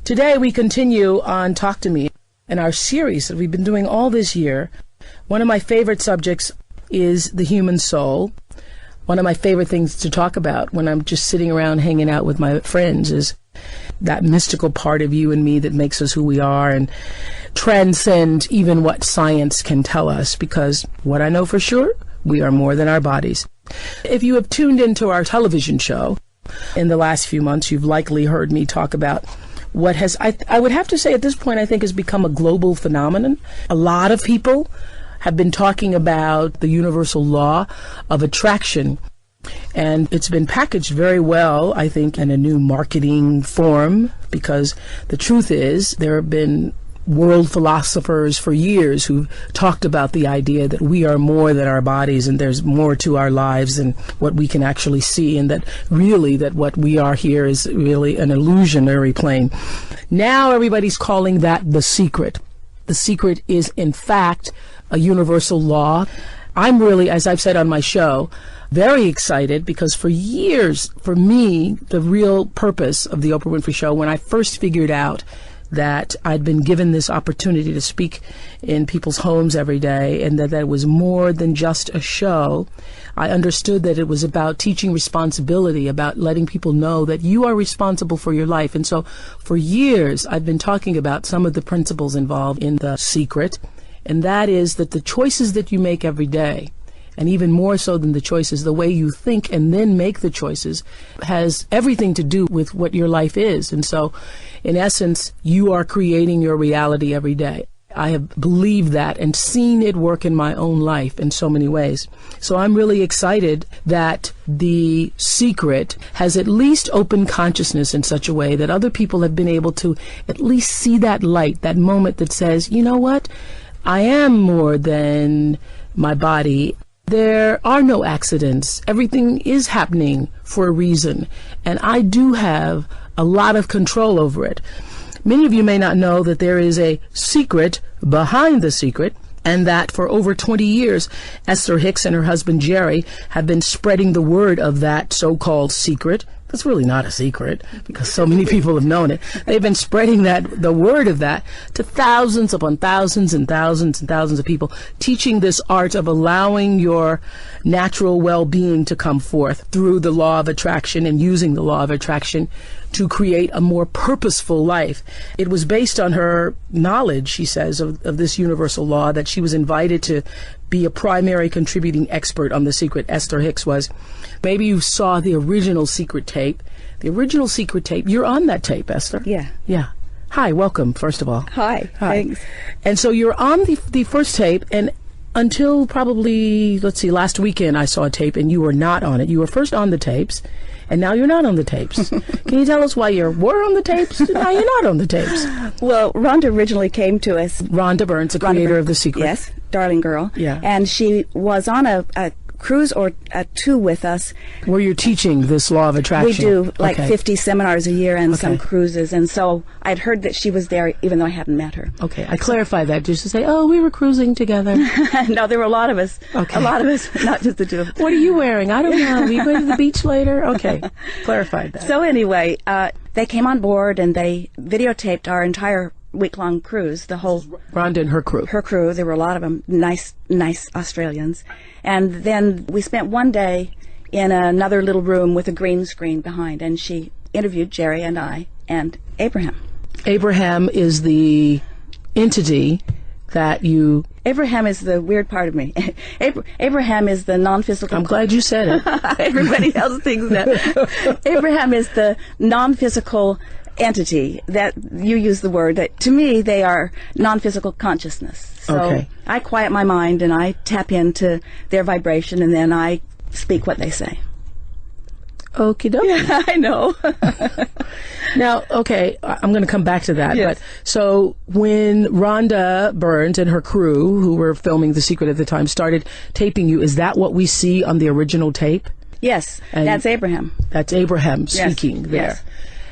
Today we continue on Talk to Me in our series that we've been doing all this year. One of my favorite subjects is the human soul. One of my favorite things to talk about when I'm just sitting around hanging out with my friends is that mystical part of you and me that makes us who we are and transcend even what science can tell us, because what I know for sure, we are more than our bodies. If you have tuned into our television show in the last few months, you've likely heard me talk about what has, I would have to say at this point, I think has become a global phenomenon. A lot of people have been talking about the universal law of attraction, and it's been packaged very well, I think, in a new marketing form, because the truth is there have been world philosophers for years who've talked about the idea that we are more than our bodies and there's more to our lives than what we can actually see, and that really that what we are here is really an illusionary plane. Now everybody's calling that the secret. The secret is, in fact, a universal law. I'm really, as I've said on my show, very excited because for years, for me, the real purpose of the Oprah Winfrey Show, when I first figured out that I'd been given this opportunity to speak in people's homes every day, and that was more than just a show, I understood that it was about teaching responsibility, about letting people know that you are responsible for your life. And so for years, I've been talking about some of the principles involved in the secret, and that is that the choices that you make every day, and even more so than the choices, the way you think and then make the choices, has everything to do with what your life is. And so, in essence, you are creating your reality every day. I have believed that and seen it work in my own life in so many ways. So I'm really excited that the secret has at least opened consciousness in such a way that other people have been able to at least see that light, that moment that says, you know what, I am more than my body. There are no accidents. Everything is happening for a reason, and I do have a lot of control over it. Many of you may not know that there is a secret behind the secret, and that for over 20 years, Esther Hicks and her husband Jerry have been spreading the word of that so-called secret. That's really not a secret because so many people have known it. They've been spreading the word of that to thousands upon thousands and thousands and thousands of people, teaching this art of allowing your natural well-being to come forth through the law of attraction and using the law of attraction to create a more purposeful life. It was based on her knowledge, she says, of this universal law, that she was invited to be a primary contributing expert on The Secret. Esther Hicks was. Maybe you saw the original Secret tape. The original Secret tape, you're on that tape, Esther. Yeah. Yeah. Hi, welcome, first of all. Hi. Thanks. And so you're on the first tape, and until probably, last weekend I saw a tape and you were not on it. You were first on the tapes, and now you're not on the tapes. Can you tell us why you were on the tapes and now you're not on the tapes? Well, Rhonda originally came to us. Rhonda Burns, the creator of The Secret. Yes, darling girl. Yeah. And she was on a cruise or two with us. Where you're teaching this law of attraction. We do like 50 seminars a year and some Okay. cruises. And so I'd heard that she was there even though I hadn't met her. Okay, I clarify that just to say, oh, we were cruising together. No, there were a lot of us. Okay. A lot of us, not just the two. What are you wearing? I don't know. Are you going to the beach later? Okay, clarified that. So anyway, they came on board and they videotaped our entire week-long cruise, the whole... Rhonda and her crew. Her crew, there were a lot of them, nice Australians. And then we spent one day in another little room with a green screen behind, and she interviewed Jerry and I and Abraham. Abraham is the entity that you... Abraham is the weird part of me. Abraham is the non-physical... I'm glad you said it. Everybody else thinks that. Abraham is the non-physical entity that you use the word. That to me, they are non-physical consciousness. So Okay. I quiet my mind and I tap into their vibration, and then I speak what they say. Okie dokie. Yeah, I know. Now, okay, I'm going to come back to that. Yes. But so when Rhonda Burns and her crew, who were filming The Secret at the time, started taping you, is that what we see on the original tape? Yes, And that's Abraham. That's Abraham Yes, speaking there. yes.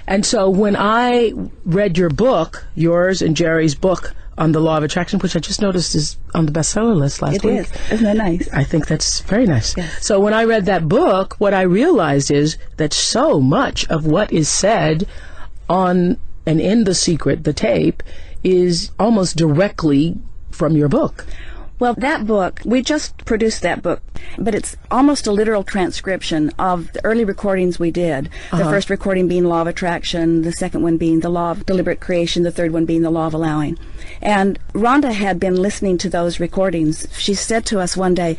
And so when I read your book, yours and Jerry's book on the law of attraction, which I just noticed is on the bestseller list last week. It is. Isn't that nice? I think that's very nice. Yes. So when I read that book, what I realized is that so much of what is said on and in The Secret, the tape, is almost directly from your book. Well, that book, we just produced that book, but it's almost a literal transcription of the early recordings we did. The first recording being Law of Attraction, the second one being the Law of Deliberate Creation, the third one being the Law of Allowing. And Rhonda had been listening to those recordings. She said to us one day,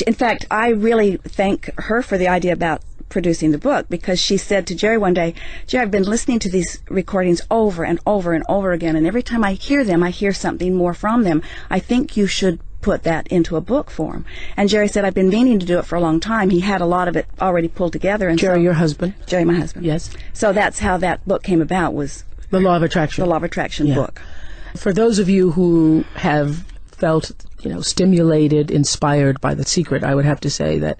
in fact, I really thank her for the idea about producing the book, because she said to Jerry one day, Jerry, I've been listening to these recordings over and over and over again, and every time I hear them, I hear something more from them. I think you should put that into a book form. And Jerry said, I've been meaning to do it for a long time. He had a lot of it already pulled together. And Jerry, your husband? Jerry, my husband. Yes. So that's how that book came about, was The Law of Attraction. The Law of Attraction book. For those of you who have felt, stimulated, inspired by The Secret, I would have to say that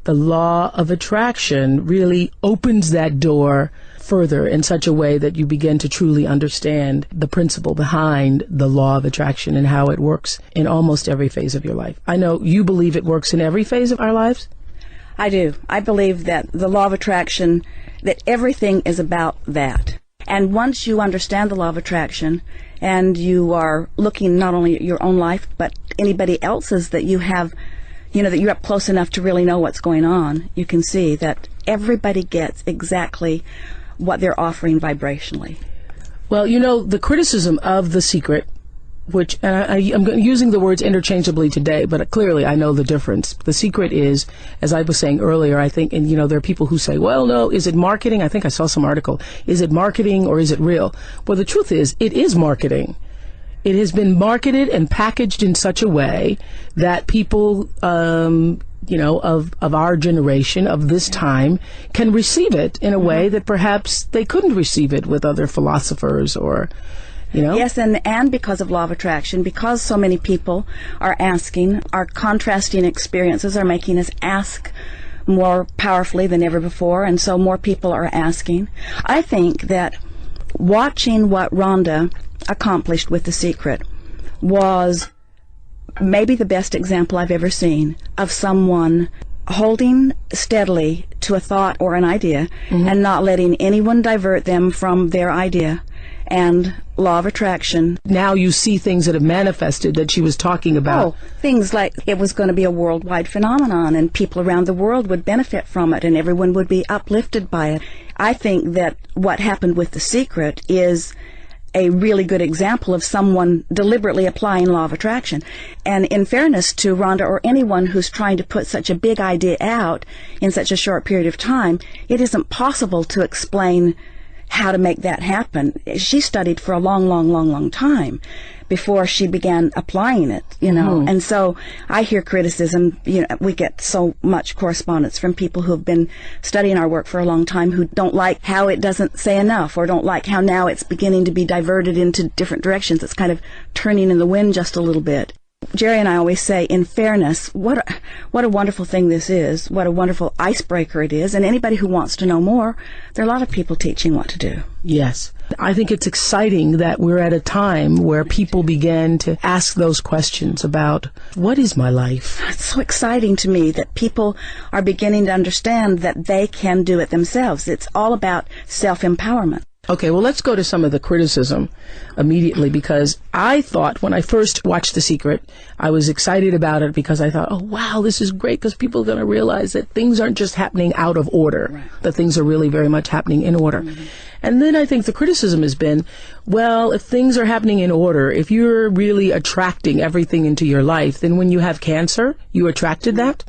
the Law of Attraction really opens that door further in such a way that you begin to truly understand the principle behind the Law of Attraction and how it works in almost every phase of your life. I know you believe it works in every phase of our lives. I do. I believe that the Law of Attraction, that everything is about that. And once you understand the Law of Attraction, and you are looking not only at your own life, but anybody else's that you have, that you're up close enough to really know what's going on, you can see that everybody gets exactly what they're offering vibrationally. Well, the criticism of The Secret, which, and I'm using the words interchangeably today, but clearly I know the difference. The Secret is, as I was saying earlier, I think, and there are people who say, well, no, is it marketing? I think I saw some article. Is it marketing or is it real? Well, the truth is, it is marketing. It has been marketed and packaged in such a way that people, of our generation, of this time, can receive it in a way that perhaps they couldn't receive it with other philosophers or, Yes, and because of Law of Attraction, because so many people are asking, our contrasting experiences are making us ask more powerfully than ever before, and so more people are asking. I think that watching what Rhonda accomplished with The Secret was maybe the best example I've ever seen of someone holding steadily to a thought or an idea and not letting anyone divert them from their idea. And Law of Attraction. Now you see things that have manifested that she was talking about. Oh, things like it was going to be a worldwide phenomenon and people around the world would benefit from it and everyone would be uplifted by it. I think that what happened with The Secret is a really good example of someone deliberately applying Law of Attraction. And in fairness to Rhonda or anyone who's trying to put such a big idea out in such a short period of time, it isn't possible to explain how to make that happen. She studied for a long time before she began applying it, And so I hear criticism, we get so much correspondence from people who have been studying our work for a long time who don't like how it doesn't say enough or don't like how now it's beginning to be diverted into different directions. It's kind of turning in the wind just a little bit. Jerry and I always say, in fairness, what a wonderful thing this is, what a wonderful icebreaker it is, and anybody who wants to know more, there are a lot of people teaching what to do. Yes. I think it's exciting that we're at a time where people begin to ask those questions about, what is my life? It's so exciting to me that people are beginning to understand that they can do it themselves. It's all about self-empowerment. Okay, well, let's go to some of the criticism immediately, because I thought when I first watched The Secret, I was excited about it because I thought, oh, wow, this is great because people are going to realize that things aren't just happening out of order, right, that things are really very much happening in order. Mm-hmm. And then I think the criticism has been, well, if things are happening in order, if you're really attracting everything into your life, then when you have cancer, you attracted that?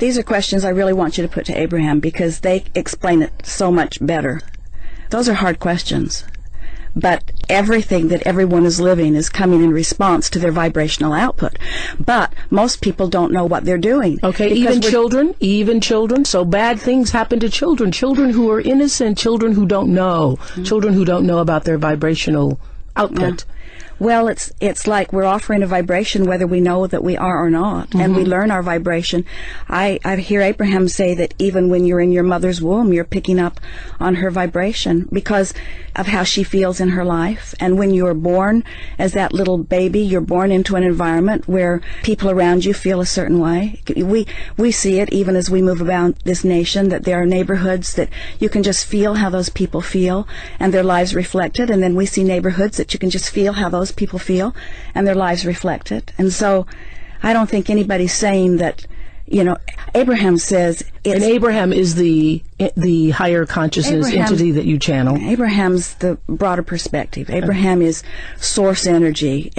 These are questions I really want you to put to Abraham because they explain it so much better. Those are hard questions, but everything that everyone is living is coming in response to their vibrational output. But most people don't know what they're doing. Okay, even children. So bad things happen to children who are innocent, children who don't know, children who don't know about their vibrational output. Yeah. Well, it's like we're offering a vibration whether we know that we are or not, and we learn our vibration. I hear Abraham say that even when you're in your mother's womb, you're picking up on her vibration because of how she feels in her life. And when you're born as that little baby, you're born into an environment where people around you feel a certain way. We see it even as we move about this nation, that there are neighborhoods that you can just feel how those people feel and their lives reflected, and then we see neighborhoods that you can just feel how those people feel and their lives reflect it. And so I don't think anybody's saying that, Abraham says and Abraham is the higher consciousness entity that you channel. Abraham's the broader perspective. Abraham is source energy.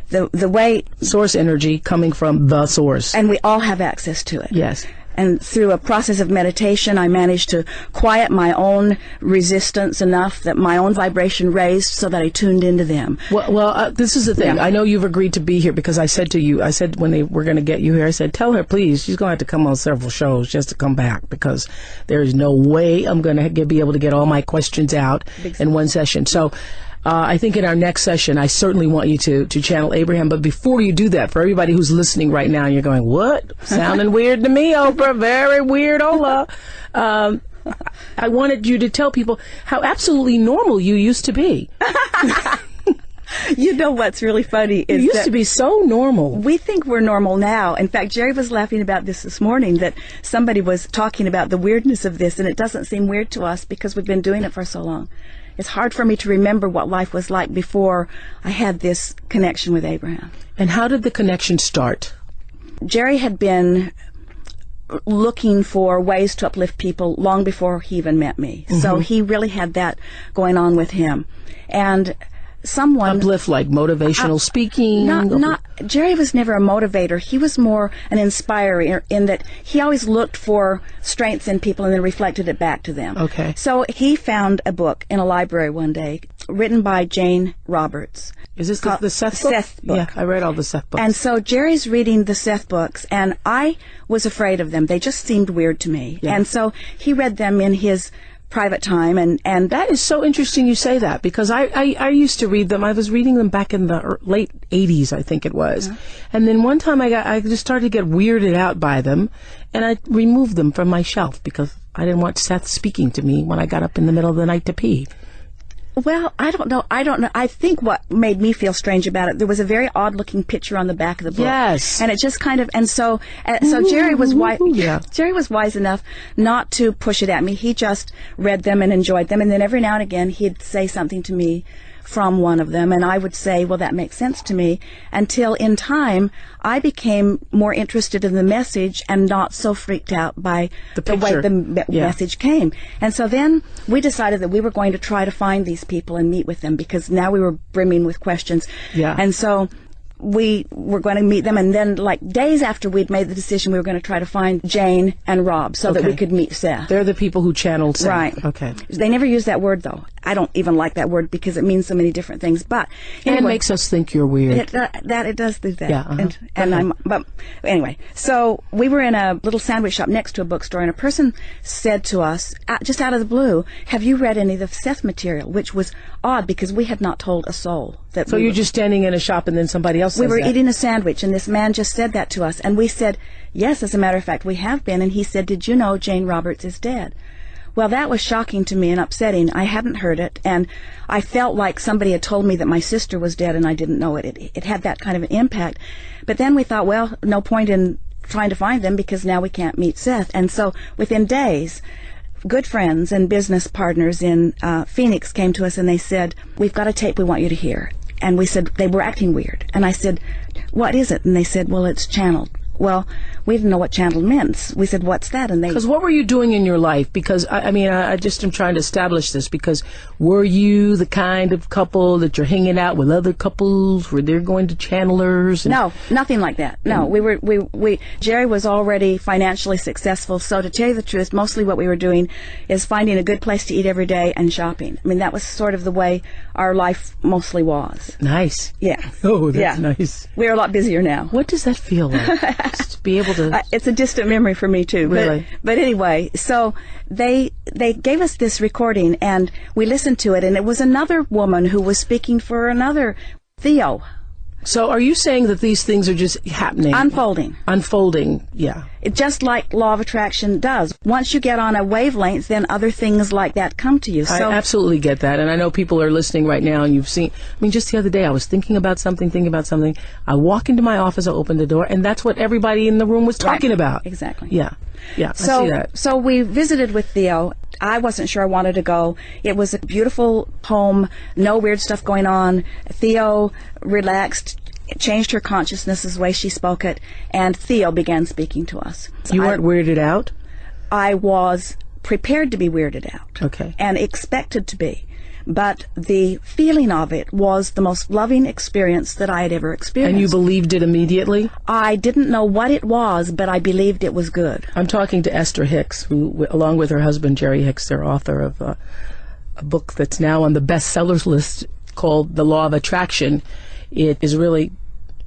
The way source energy coming from the source. And we all have access to it. Yes. And through a process of meditation, I managed to quiet my own resistance enough that my own vibration raised so that I tuned into them. Well, this is the thing. Yeah. I know you've agreed to be here because I said to you, when they were going to get you here, I said, tell her, please, she's going to have to come on several shows just to come back because there is no way I'm going to be able to get all my questions out in one session. So I think in our next session, I certainly want you to channel Abraham. But before you do that, for everybody who's listening right now, you're going, what? Sounding weird to me, Oprah. Very weird, Ola. I wanted you to tell people how absolutely normal you used to be. You know what's really funny is you used to be so normal. We think we're normal now. In fact, Jerry was laughing about this morning, that somebody was talking about the weirdness of this, and it doesn't seem weird to us because we've been doing it for so long. It's hard for me to remember what life was like before I had this connection with Abraham. And how did the connection start? Jerry had been looking for ways to uplift people long before he even met me. So he really had that going on with him. And someone uplift, like motivational speaking. Not Jerry was never a motivator. He was more an inspirer in that he always looked for strengths in people and then reflected it back to them. Okay. So he found a book in a library one day written by Jane Roberts. Is this the Seth book? Seth book. Yeah, I read all the Seth books. And so Jerry's reading the Seth books, and I was afraid of them. They just seemed weird to me. Yeah. And so he read them in his private time, and that is so interesting you say that, because I used to read them. I was reading them back in the late 80s, I think it was. Yeah. And then one time I just started to get weirded out by them, and I removed them from my shelf because I didn't want Seth speaking to me when I got up in the middle of the night to pee. Well, I don't know. I think what made me feel strange about it, there was a very odd-looking picture on the back of the book. Yes. And it just kind of, and so Jerry was wise. Yeah. Jerry was wise enough not to push it at me. He just read them and enjoyed them, and then every now and again he'd say something to me from one of them, and I would say, well, that makes sense to me, until in time I became more interested in the message and not so freaked out by the way the message came. And so then we decided that we were going to try to find these people and meet with them, because now we were brimming with questions. Yeah. And so we were going to meet them, and then like days after we'd made the decision, we were going to try to find Jane and Rob so that we could meet Seth. They're the people who channeled Seth. Right. Okay. They never use that word, though. I don't even like that word because it means so many different things. But anyway, and it makes us think you're weird. It does do that. Yeah. But anyway, so we were in a little sandwich shop next to a bookstore, and a person said to us, just out of the blue, "Have you read any of the Seth material?" Which was odd because we had not told a soul that. So you're just standing in a shop, and then somebody else says we were that. Eating a sandwich, and this man just said that to us, and we said, "Yes, as a matter of fact, we have been." And he said, "Did you know Jane Roberts is dead?" Well, that was shocking to me and upsetting. I hadn't heard it, and I felt like somebody had told me that my sister was dead, and I didn't know it. It had that kind of an impact. But then we thought, well, no point in trying to find them because now we can't meet Seth. And so within days, good friends and business partners in Phoenix came to us, and they said, "We've got a tape we want you to hear." And we said, they were acting weird. And I said, "What is it?" And they said, "Well, it's channeled." Well, we didn't know what channeled meant. We said, "What's that?" And they... Because what were you doing in your life? Because, I just am trying to establish this. Because were you the kind of couple that you're hanging out with other couples? Were they going to channelers? No, nothing like that. No, Jerry was already financially successful. So to tell you the truth, mostly what we were doing is finding a good place to eat every day and shopping. I mean, that was sort of the way our life mostly was. Nice. Yeah. Oh, that's nice. We're a lot busier now. What does that feel like? Just to be able to... it's a distant memory for me, too. Really? But anyway, so they gave us this recording, and we listened to it, and it was another woman who was speaking for another Theo. So are you saying that these things are just happening? Unfolding, yeah. It just like law of attraction does. Once you get on a wavelength, then other things like that come to you. So I absolutely get that. And I know people are listening right now and you've seen, just the other day I was thinking about something. I walk into my office, I open the door, and that's what everybody in the room was talking about. Exactly. Yeah. I see that. So we visited with Theo. I wasn't sure I wanted to go. It was a beautiful home, no weird stuff going on. Theo relaxed, changed her consciousness as the way she spoke it, and Theo began speaking to us. You weren't weirded out? I was prepared to be weirded out. Okay. And expected to be. But the feeling of it was the most loving experience that I had ever experienced. And you believed it immediately? I didn't know what it was, but I believed it was good. I'm talking to Esther Hicks, who, along with her husband, Jerry Hicks, they're author of a book that's now on the bestsellers list called The Law of Attraction. It is really,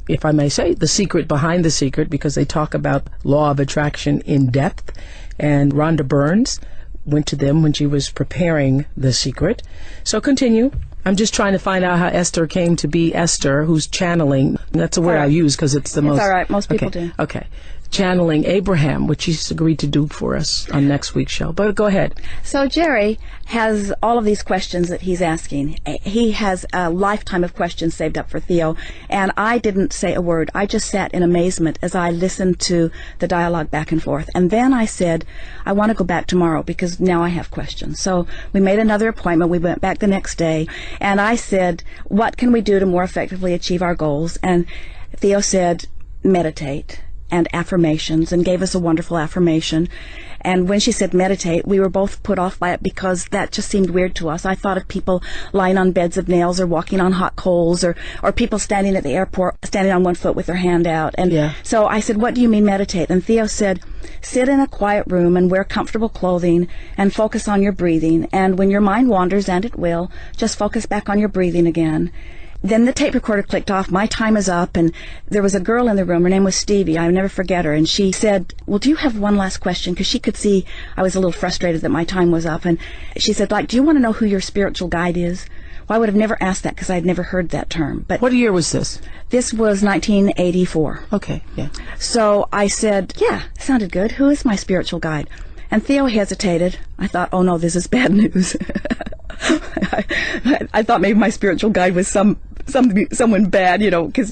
if I may say, the secret behind the secret, because they talk about law of attraction in depth. And Rhonda Burns went to them when she was preparing The Secret. So continue. I'm just trying to find out how Esther came to be Esther, who's channeling. That's a word I use because it's the most... It's all right. Most people do. Okay. Channeling Abraham, which he's agreed to do for us on next week's show. But go ahead. So Jerry has all of these questions that he's asking. He has a lifetime of questions saved up for Theo, and I didn't say a word. I just sat in amazement as I listened to the dialogue back and forth. And then I said, I want to go back tomorrow because now I have questions. So we made another appointment. We went back the next day, and I said, what can we do to more effectively achieve our goals? And Theo said, meditate and affirmations, and gave us a wonderful affirmation. And when she said meditate, we were both put off by it because that just seemed weird to us. I thought of people lying on beds of nails or walking on hot coals, or people standing at the airport, standing on one foot with their hand out. And so I said, what do you mean meditate? And Theo said, sit in a quiet room and wear comfortable clothing and focus on your breathing. And when your mind wanders, and it will, just focus back on your breathing again. Then the tape recorder clicked off. My time is up, and there was a girl in the room. Her name was Stevie. I'll never forget her. And she said, well, do you have one last question? Because she could see I was a little frustrated that my time was up. And she said, do you want to know who your spiritual guide is? Well, I would have never asked that because I had never heard that term. But what year was this? This was 1984. Okay, yeah. So I said, yeah, sounded good. Who is my spiritual guide? And Theo hesitated. I thought, oh no, this is bad news. I thought maybe my spiritual guide was someone bad,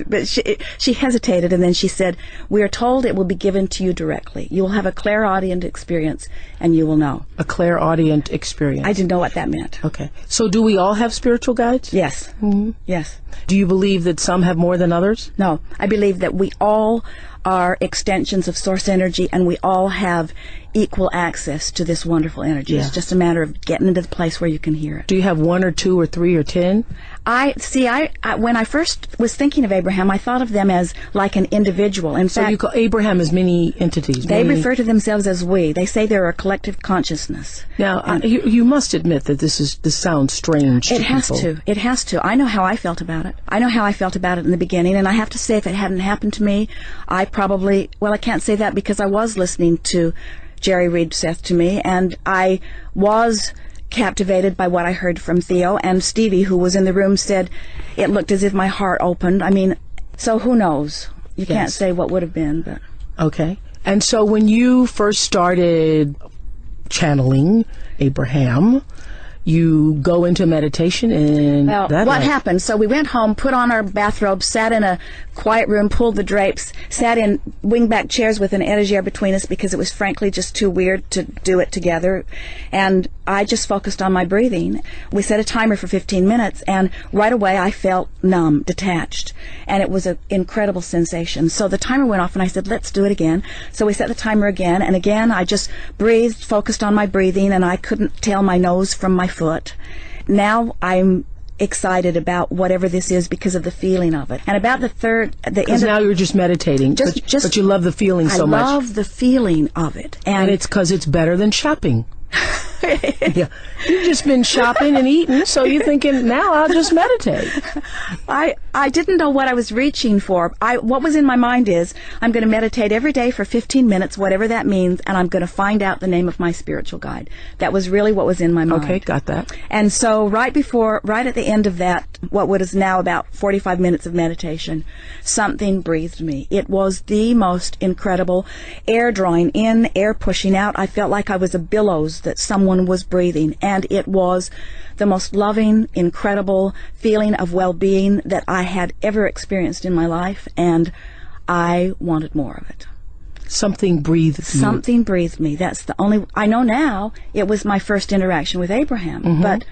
but she hesitated, and then she said, we are told it will be given to you directly. You will have a clairaudient experience, and you will know. A clairaudient experience. I didn't know what that meant. Okay. So do we all have spiritual guides? Yes. Mm-hmm. Yes. Do you believe that some have more than others? No. I believe that we all are extensions of source energy, and we all have equal access to this wonderful energy. It's just a matter of getting into the place where you can hear it. Do you have 1 or 2 or 3 or 10? When I first was thinking of Abraham, I thought of them as like an individual. In fact, you call Abraham as many entities. They refer to themselves as we. They say they're a collective consciousness. Now, you must admit that this sounds strange to people. It has to. I know how I felt about it. I know how I felt about it in the beginning, and I have to say, if it hadn't happened to me, I can't say that because I was listening to Jerry read Seth to me, and I was captivated by what I heard from Theo, and Stevie, who was in the room, said it looked as if my heart opened. So who knows? You can't say what would have been, but... Okay. And so when you first started channeling Abraham, you go into meditation, and what happened? So we went home, put on our bathrobes, sat in a quiet room, pulled the drapes, sat in wingback chairs with an etagere between us because it was frankly just too weird to do it together. And I just focused on my breathing. We set a timer for 15 minutes, and right away I felt numb, detached, and it was an incredible sensation. So the timer went off, and I said, let's do it again. So we set the timer again, and again I just breathed, focused on my breathing, and I couldn't tell my nose from my foot. Now I'm excited about whatever this is because of the feeling of it. And about because now you're just meditating, but you love the feeling so much. I love the feeling of it. And it's because it's better than shopping. Yeah. You've just been shopping and eating, so you're thinking, now I'll just meditate. I didn't know what I was reaching for. What was in my mind is, I'm going to meditate every day for 15 minutes, whatever that means, and I'm going to find out the name of my spiritual guide. That was really what was in my mind. Okay, got that. And so right at the end of that what is now about 45 minutes of meditation, something breathed me. It was the most incredible air drawing in, air pushing out. I felt like I was a billows that someone was breathing, and it was the most loving, incredible feeling of well-being that I had ever experienced in my life, and I wanted more of it. Something breathed you. Something breathed me. That's the only... I know now it was my first interaction with Abraham, but...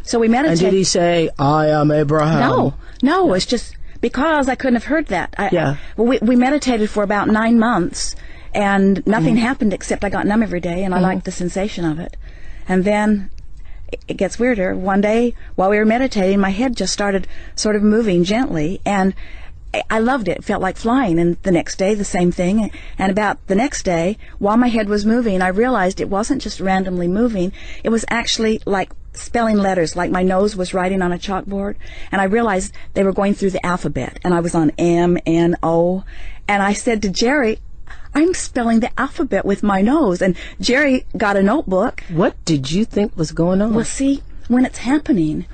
So we meditated. And did he say, I am Abraham? No, it's just because I couldn't have heard that. We meditated for about 9 months, and nothing happened except I got numb every day, and I liked the sensation of it. And then it gets weirder. One day, while we were meditating, my head just started sort of moving gently, and I loved it. It felt like flying. And the next day, the same thing. And about the next day, while my head was moving, I realized it wasn't just randomly moving. It was actually like spelling letters, like my nose was writing on a chalkboard. And I realized they were going through the alphabet. And I was on M, N, O. And I said to Jerry, I'm spelling the alphabet with my nose. And Jerry got a notebook. What did you think was going on? Well, see, when it's happening,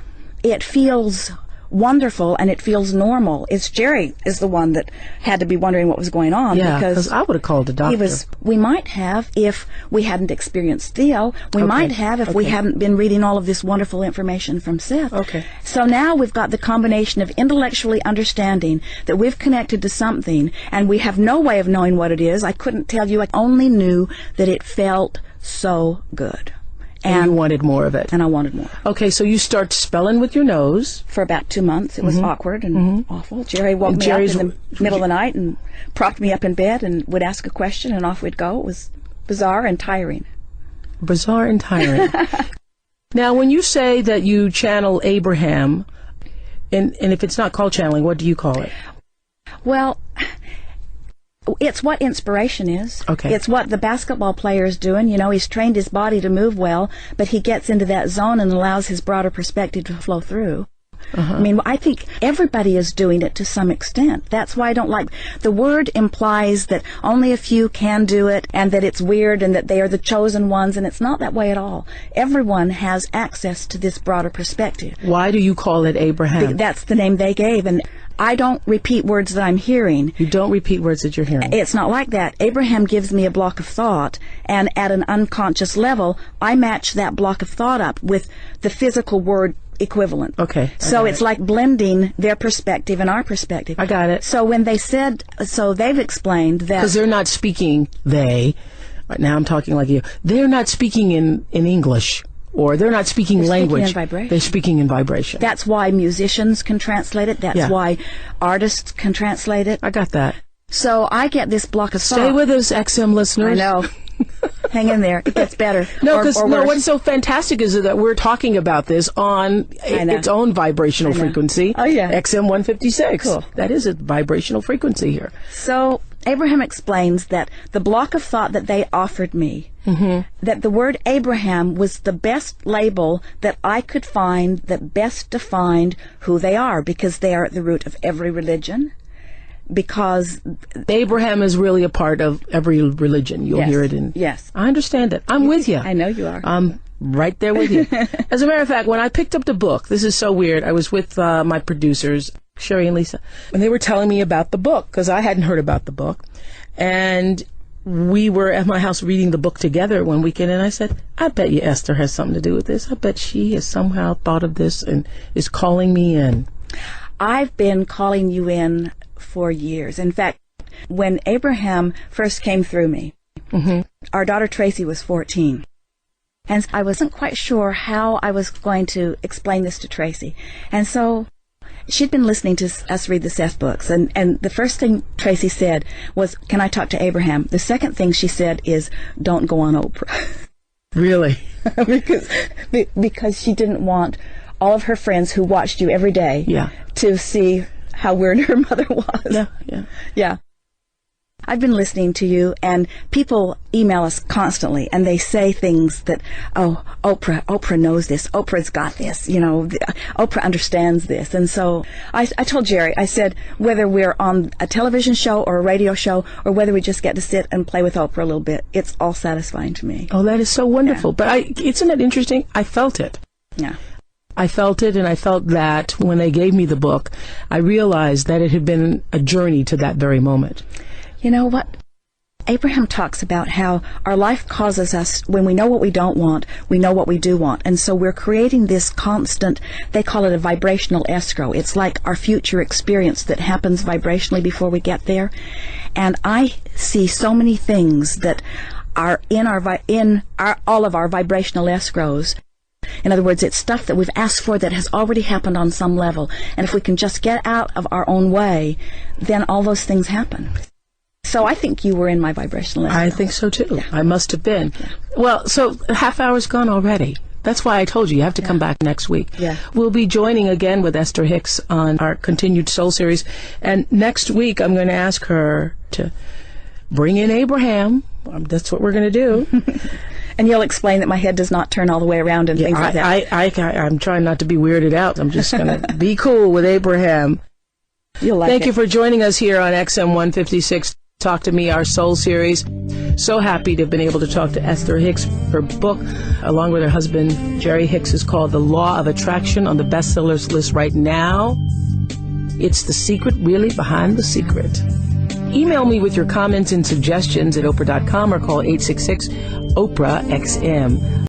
it feels wonderful and it feels normal. It's Jerry is the one that had to be wondering what was going on. Yeah, because I would have called the doctor. We might have if we hadn't experienced Theo. We might have if we hadn't been reading all of this wonderful information from Seth. Okay. So now we've got the combination of intellectually understanding that we've connected to something, and we have no way of knowing what it is. I couldn't tell you. I only knew that it felt so good. And you wanted more of it. And I wanted more. Okay, so you start spelling with your nose. For about 2 months. It was awkward and awful. Jerry woke me up in the middle of the night and propped me up in bed and would ask a question, and off we'd go. It was bizarre and tiring. Bizarre and tiring. Now, when you say that you channel Abraham, and if it's not called channeling, what do you call it? Well, it's what inspiration is. Okay. It's what the basketball player is doing. You know, he's trained his body to move well, but he gets into that zone and allows his broader perspective to flow through. I mean, I think everybody is doing it to some extent. That's why I don't like... The word implies that only a few can do it, and that it's weird, and that they are the chosen ones, and it's not that way at all. Everyone has access to this broader perspective. Why do you call it Abraham? That's the name they gave, and I don't repeat words that I'm hearing. You don't repeat words that you're hearing. It's not like that. Abraham gives me a block of thought, and at an unconscious level, I match that block of thought up with the physical word equivalent. Okay. So it's like blending their perspective and our perspective. I got it. So when they said, so they've explained that... Because they're not speaking, right now I'm talking like you, they're not speaking in English. Or they're not speaking language. Speaking in vibration. They're speaking in vibration. That's why musicians can translate it. That's why artists can translate it. I got that. So I get this block of thought. Stay with us, XM listeners. I know. Hang in there. It gets better. No, because what's so fantastic is that we're talking about this on its own vibrational frequency. Oh, yeah. XM 156. Cool. That is a vibrational frequency here. So Abraham explains that the block of thought that they offered me, that the word Abraham was the best label that I could find that best defined who they are, because they are at the root of every religion. Because Abraham is really a part of every religion. You'll hear it in... Yes. I understand it. I'm with you. I know you are. I'm right there with you. As a matter of fact, when I picked up the book, this is so weird, I was with my producers, Sherry and Lisa, and they were telling me about the book, because I hadn't heard about the book. And we were at my house reading the book together one weekend, and I said, I bet you Esther has something to do with this. I bet she has somehow thought of this and is calling me in. I've been calling you in for years. In fact, when Abraham first came through me, our daughter Tracy was 14. And I wasn't quite sure how I was going to explain this to Tracy. And so she'd been listening to us read the Seth books. And the first thing Tracy said was, can I talk to Abraham? The second thing she said is, don't go on Oprah. Really? because she didn't want all of her friends who watched you every day to see how weird her mother was. Yeah. I've been listening to you, and people email us constantly, and they say things that, oh, Oprah knows this. Oprah's got this. You know, Oprah understands this. And so I told Jerry, I said, whether we're on a television show or a radio show, or whether we just get to sit and play with Oprah a little bit, it's all satisfying to me. Oh, that is so wonderful. But isn't it interesting? I felt it. Yeah. I felt it, and I felt that when they gave me the book, I realized that it had been a journey to that very moment. You know what? Abraham talks about how our life causes us, when we know what we don't want, we know what we do want. And so we're creating this constant, they call it a vibrational escrow. It's like our future experience that happens vibrationally before we get there. And I see so many things that are in all of our vibrational escrows. In other words, it's stuff that we've asked for that has already happened on some level. And if we can just get out of our own way, then all those things happen. So I think you were in my vibrational escrow. I think so, too. Yeah. I must have been. Yeah. Well, so a half hour's gone already. That's why I told you have to come back next week. Yeah. We'll be joining again with Esther Hicks on our continued Soul series. And next week, I'm going to ask her to bring in Abraham. That's what we're going to do. And you'll explain that my head does not turn all the way around and things like that. I'm trying not to be weirded out. I'm just going to be cool with Abraham. You'll like Thank it. you for joining us here on XM 156. Talk to Me, our Soul series. So happy to have been able to talk to Esther Hicks. Her book, along with her husband, Jerry Hicks, is called The Law of Attraction, on the bestsellers list right now. It's the secret really behind the secret. Email me with your comments and suggestions at Oprah.com or call 866-OPRAH-XM.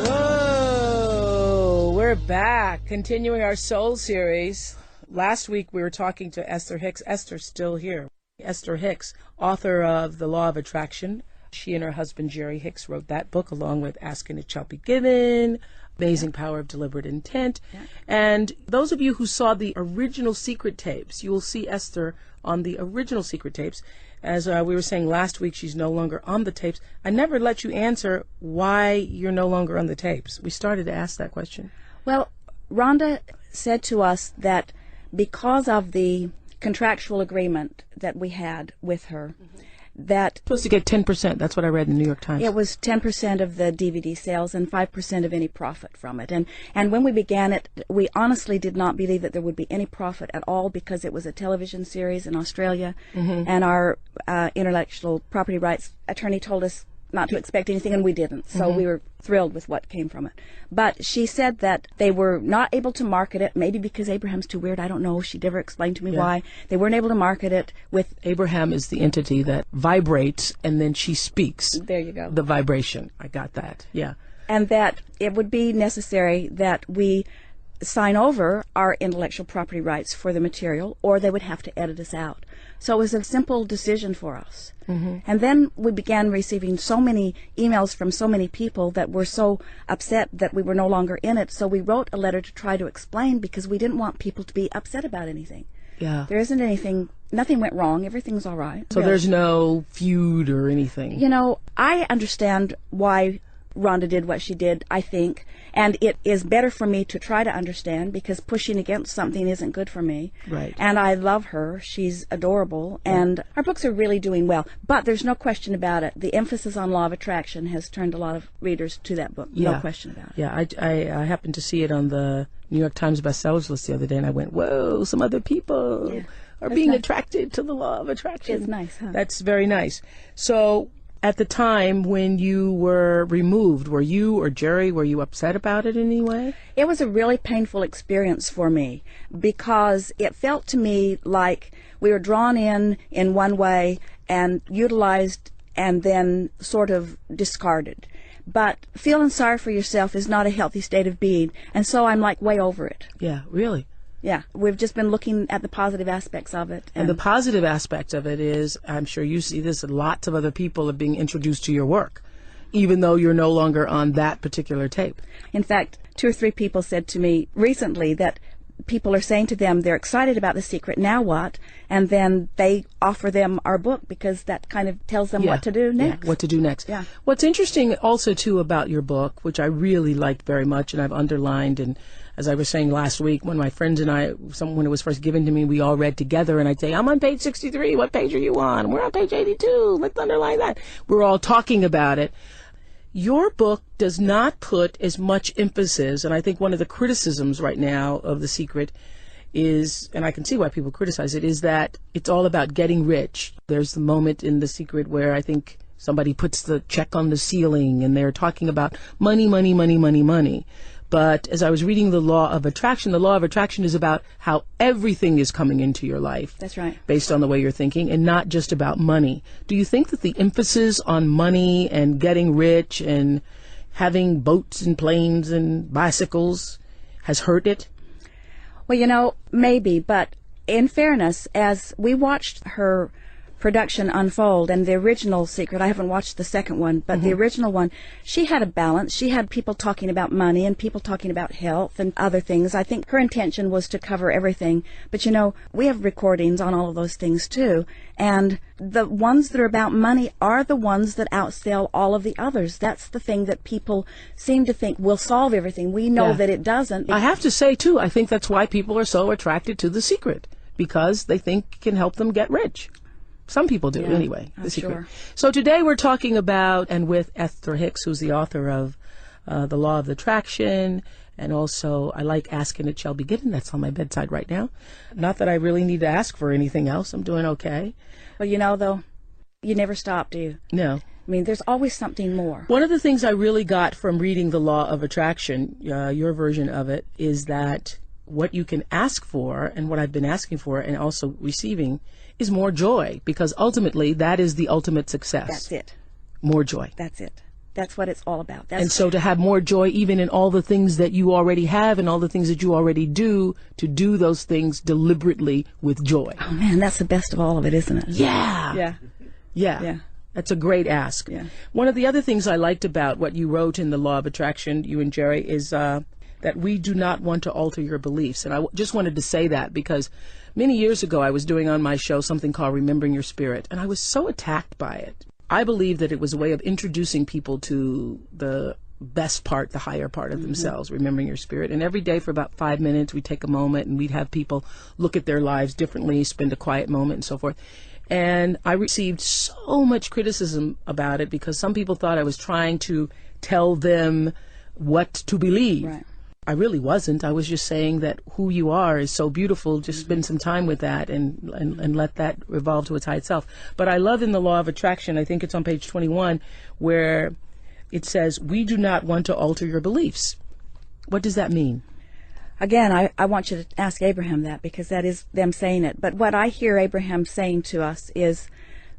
Whoa, we're back, continuing our Soul series. Last week we were talking to Esther Hicks. Esther's still here. Esther Hicks, author of The Law of Attraction. She and her husband, Jerry Hicks, wrote that book along with Asking It Shall Be Given, Amazing Power of Deliberate Intent. Yeah. And those of you who saw the original secret tapes, you will see Esther on the original secret tapes. As we were saying last week, she's no longer on the tapes. I never let you answer why you're no longer on the tapes. We started to ask that question. Well, Rhonda said to us that because of the contractual agreement that we had with her, that supposed to get 10%. That's what I read in the New York Times. It was 10% of the DVD sales and 5% of any profit from it. And when we began it, we honestly did not believe that there would be any profit at all because it was a television series in Australia. And our intellectual property rights attorney told us not to expect anything, and we didn't. So we were thrilled with what came from it. But she said that they were not able to market it, maybe because Abraham's too weird. I don't know. She never explained to me why. They weren't able to market it with... Abraham is the entity that vibrates, and then she speaks. There you go. The vibration. I got that. Yeah. And that it would be necessary that we sign over our intellectual property rights for the material, or they would have to edit us out. So it was a simple decision for us. And then we began receiving so many emails from so many people that were so upset that we were no longer in it. So we wrote a letter to try to explain, because we didn't want people to be upset about anything. Yeah. There isn't anything, nothing went wrong, everything's all right. So there's no feud or anything. You know, I understand why Rhonda did what she did, I think, and it is better for me to try to understand, because pushing against something isn't good for me. Right. And I love her. She's adorable, and our books are really doing well. But there's no question about it. The emphasis on law of attraction has turned a lot of readers to that book. No question about it. Yeah, I happened to see it on the New York Times bestsellers list the other day, and I went, whoa, some other people are being attracted to the law of attraction. It's nice, huh? That's very nice. So at the time when you were removed, were you or Jerry, were you upset about it in any way? It was a really painful experience for me, because it felt to me like we were drawn in one way and utilized and then sort of discarded. But feeling sorry for yourself is not a healthy state of being, and so I'm like way over it. Yeah, really? Yeah, we've just been looking at the positive aspects of it. And the positive aspect of it is, I'm sure you see this, lots of other people are being introduced to your work, even though you're no longer on that particular tape. In fact, 2 or 3 people said to me recently that people are saying to them they're excited about The Secret, now what? And then they offer them our book, because that kind of tells them what to do next. Yeah, what to do next. Yeah. What's interesting also, too, about your book, which I really liked very much and I've underlined, and as I was saying last week, when my friends and I, when it was first given to me, we all read together, and I'd say, I'm on page 63. What page are you on? We're on page 82. Let's underline that. We're all talking about it. Your book does not put as much emphasis, and I think one of the criticisms right now of The Secret is, and I can see why people criticize it, is that it's all about getting rich. There's the moment in The Secret where I think Somebody puts the check on the ceiling and they're talking about money, money, money, money, money. But as I was reading the law of attraction is about how everything is coming into your life. That's right. Based on the way you're thinking, and not just about money. Do you think that the emphasis on money and getting rich and having boats and planes and bicycles has hurt it? Well, maybe, but in fairness, as we watched her production unfold, and the original Secret, I haven't watched the second one, but the original one, she had a balance. She had people talking about money and people talking about health and other things. I think her intention was to cover everything. But we have recordings on all of those things too, and the ones that are about money are the ones that outsell all of the others. That's the thing that people seem to think will solve everything. We know that it doesn't. I have to say too, I think that's why people are so attracted to The Secret, because they think it can help them get rich. Some people do, anyway. The Secret. Sure. So today we're talking about, and with Esther Hicks, who's the author of The Law of Attraction, and also I Like Asking It Shall Be Given. That's on my bedside right now. Not that I really need to ask for anything else. I'm doing okay. Well, though, you never stop, do you? No. I mean, there's always something more. One of the things I really got from reading The Law of Attraction, your version of it, is that what you can ask for, and what I've been asking for and also receiving, is more joy, because ultimately that is the ultimate success. That's it. More joy. That's it. That's what it's all about. And so to have more joy even in all the things that you already have and all the things that you already do, to do those things deliberately with joy. Oh man, that's the best of all of it, isn't it? Yeah. Yeah. That's a great ask. Yeah. One of the other things I liked about what you wrote in The Law of Attraction, you and Jerry, is that we do not want to alter your beliefs. And I just wanted to say that because many years ago I was doing on my show something called Remembering Your Spirit, and I was so attacked by it. I believe that it was a way of introducing people to the best part, the higher part of themselves, remembering your spirit. And every day for about 5 minutes, we'd take a moment and we'd have people look at their lives differently, spend a quiet moment and so forth. And I received so much criticism about it because some people thought I was trying to tell them what to believe. Right. I really wasn't. I was just saying that who you are is so beautiful. Just spend some time with that and let that evolve to its high self. But I love in The Law of Attraction, I think it's on page 21, where it says, we do not want to alter your beliefs. What does that mean? Again, I want you to ask Abraham that, because that is them saying it. But what I hear Abraham saying to us is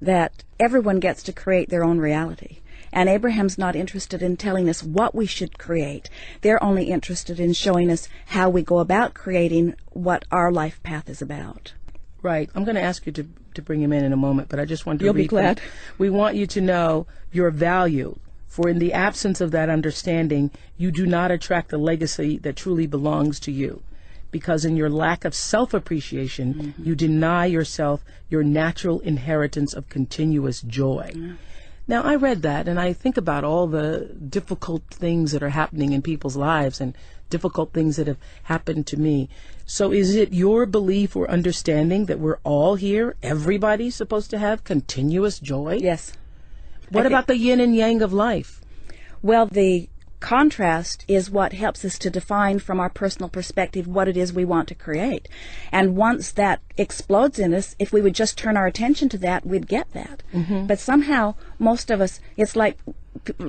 that everyone gets to create their own reality. And Abraham's not interested in telling us what we should create. They're only interested in showing us how we go about creating what our life path is about. Right. I'm going to ask you to bring him in a moment, but I just want to You'll be read glad. We want you to know your value, for in the absence of that understanding, you do not attract the legacy that truly belongs to you. Because in your lack of self-appreciation, you deny yourself your natural inheritance of continuous joy. Now, I read that, and I think about all the difficult things that are happening in people's lives and difficult things that have happened to me. So is it your belief or understanding that we're all here, everybody's supposed to have continuous joy? Yes. What about the yin and yang of life? Well, the contrast is what helps us to define from our personal perspective what it is we want to create. And once that explodes in us, if we would just turn our attention to that, we'd get that. But somehow, most of us, it's like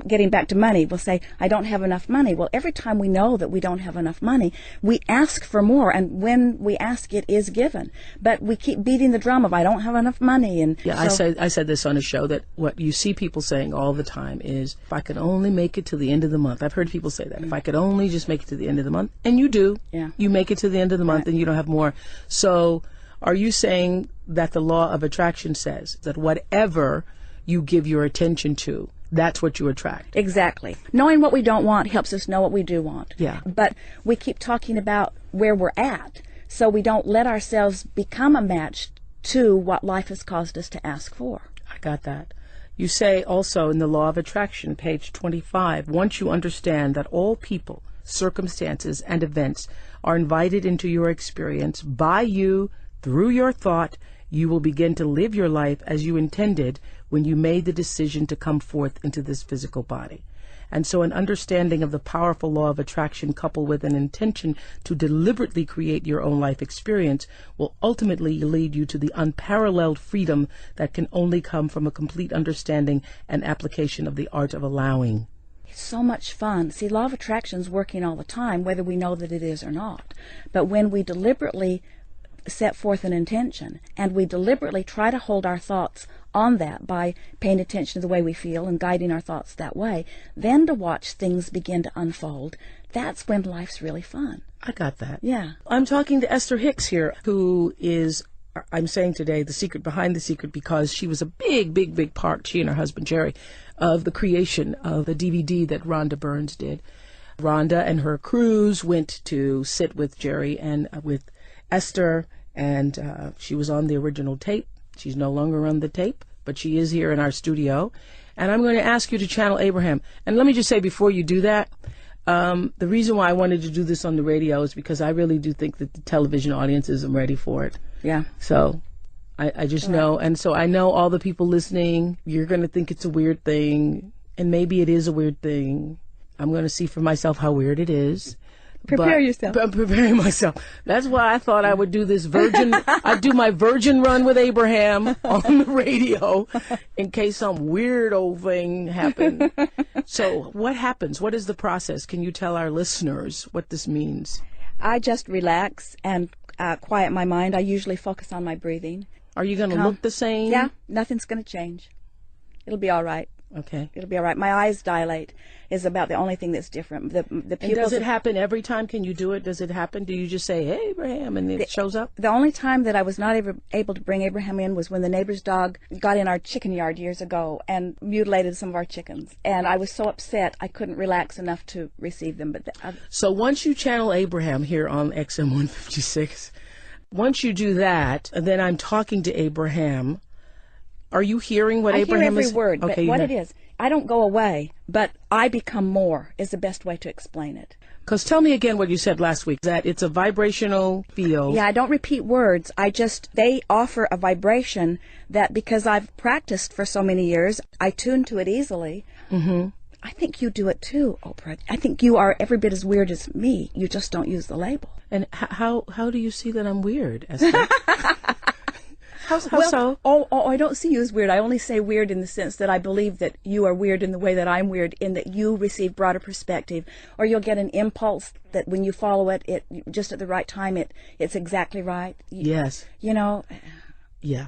getting back to money, we'll say, I don't have enough money. Well, every time we know that we don't have enough money, we ask for more, and when we ask, it is given. But we keep beating the drum of, I don't have enough money. And yeah, I said this on a show, that what you see people saying all the time is, if I could only make it to the end of the month. I've heard people say that. If I could only just make it to the end of the month. And you do. Yeah. You make it to the end of the month and you don't have more. So are you saying that the law of attraction says that whatever you give your attention to, that's what you attract? Exactly. Knowing what we don't want helps us know what we do want. Yeah. But we keep talking about where we're at, so we don't let ourselves become a match to what life has caused us to ask for. I got that. You say also in the Law of Attraction, page 25, once you understand that all people, circumstances, and events are invited into your experience by you through your thought, you will begin to live your life as you intended when you made the decision to come forth into this physical body. And so an understanding of the powerful law of attraction coupled with an intention to deliberately create your own life experience will ultimately lead you to the unparalleled freedom that can only come from a complete understanding and application of the art of allowing. It's so much fun. See, law of attraction's working all the time, whether we know that it is or not. But when we deliberately set forth an intention and we deliberately try to hold our thoughts on that by paying attention to the way we feel and guiding our thoughts that way, then to watch things begin to unfold, that's when life's really fun. I got that. Yeah. I'm talking to Esther Hicks here, who is, I'm saying today, the secret behind the secret, because she was a big part, she and her husband Jerry, of the creation of the DVD that Rhonda Burns did. Rhonda and her crews went to sit with Jerry and with Esther, and she was on the original tape. She's no longer on the tape, but she is here in our studio. And I'm going to ask you to channel Abraham. And let me just say before you do that, the reason why I wanted to do this on the radio is because I really do think that the television audience isn't ready for it. Yeah. So I just know. And so I know all the people listening, you're going to think it's a weird thing. And maybe it is a weird thing. I'm going to see for myself how weird it is. Prepare yourself. I'm preparing myself. That's why I thought I would do this virgin. I'd do my virgin run with Abraham on the radio in case some weirdo thing happened. So what happens? What is the process? Can you tell our listeners what this means? I just relax and quiet my mind. I usually focus on my breathing. Are you going to look the same? Yeah, nothing's going to change. It'll be all right. Okay. It'll be all right. My eyes dilate is about the only thing that's different. The pupils. And does it happen every time? Can you do it? Does it happen? Do you just say, "Hey, Abraham," and it shows up? The only time that I was not able to bring Abraham in was when the neighbor's dog got in our chicken yard years ago and mutilated some of our chickens. And I was so upset I couldn't relax enough to receive them. But so once you channel Abraham here on XM 156, once you do that, then I'm talking to Abraham. Are you hearing what Abraham is? I hear every word, okay, but what it is, I don't go away, but I become more is the best way to explain it. Because tell me again what you said last week, that it's a vibrational field. Yeah, I don't repeat words. They offer a vibration that because I've practiced for so many years, I tune to it easily. Mm-hmm. I think you do it too, Oprah. I think you are every bit as weird as me. You just don't use the label. And how do you see that I'm weird, Esther? How so? I don't see you as weird. I only say weird in the sense that I believe that you are weird in the way that I'm weird, in that you receive broader perspective, or you'll get an impulse that when you follow it just at the right time, it's exactly right. Yes. You know. Yeah.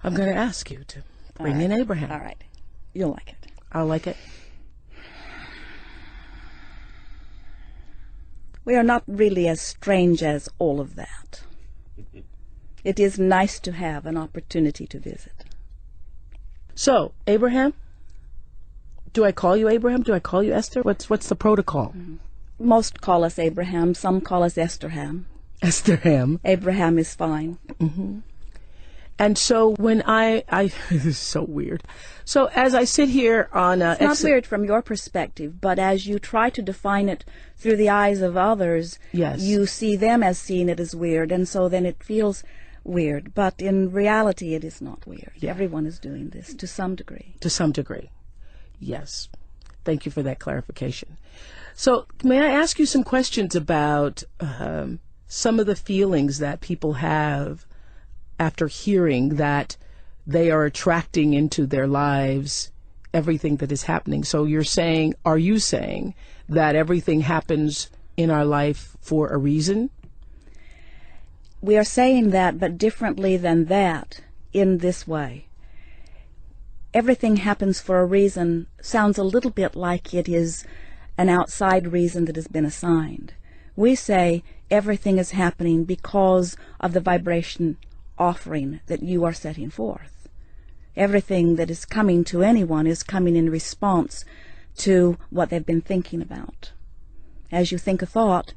I'm going to ask you to bring in Abraham. All right. You'll like it. I'll like it. We are not really as strange as all of that. It is nice to have an opportunity to visit. So, Abraham? Do I call you Abraham? Do I call you Esther? What's the protocol? Mm-hmm. Most call us Abraham. Some call us Estherham. Estherham. Abraham is fine. Mm-hmm. And so when I this is so weird. So as I sit here on it's not weird from your perspective, but as you try to define it through the eyes of others, yes, you see them as seeing it as weird, and so then it feels weird. But in reality, it is not weird. Yeah. Everyone is doing this to some degree. To some degree, yes. Thank you for that clarification. So may I ask you some questions about some of the feelings that people have after hearing that they are attracting into their lives everything that is happening? So are you saying that everything happens in our life for a reason? We are saying that, but differently than that, in this way. Everything happens for a reason sounds a little bit like it is an outside reason that has been assigned. We say everything is happening because of the vibration offering that you are setting forth. Everything that is coming to anyone is coming in response to what they've been thinking about. As you think a thought,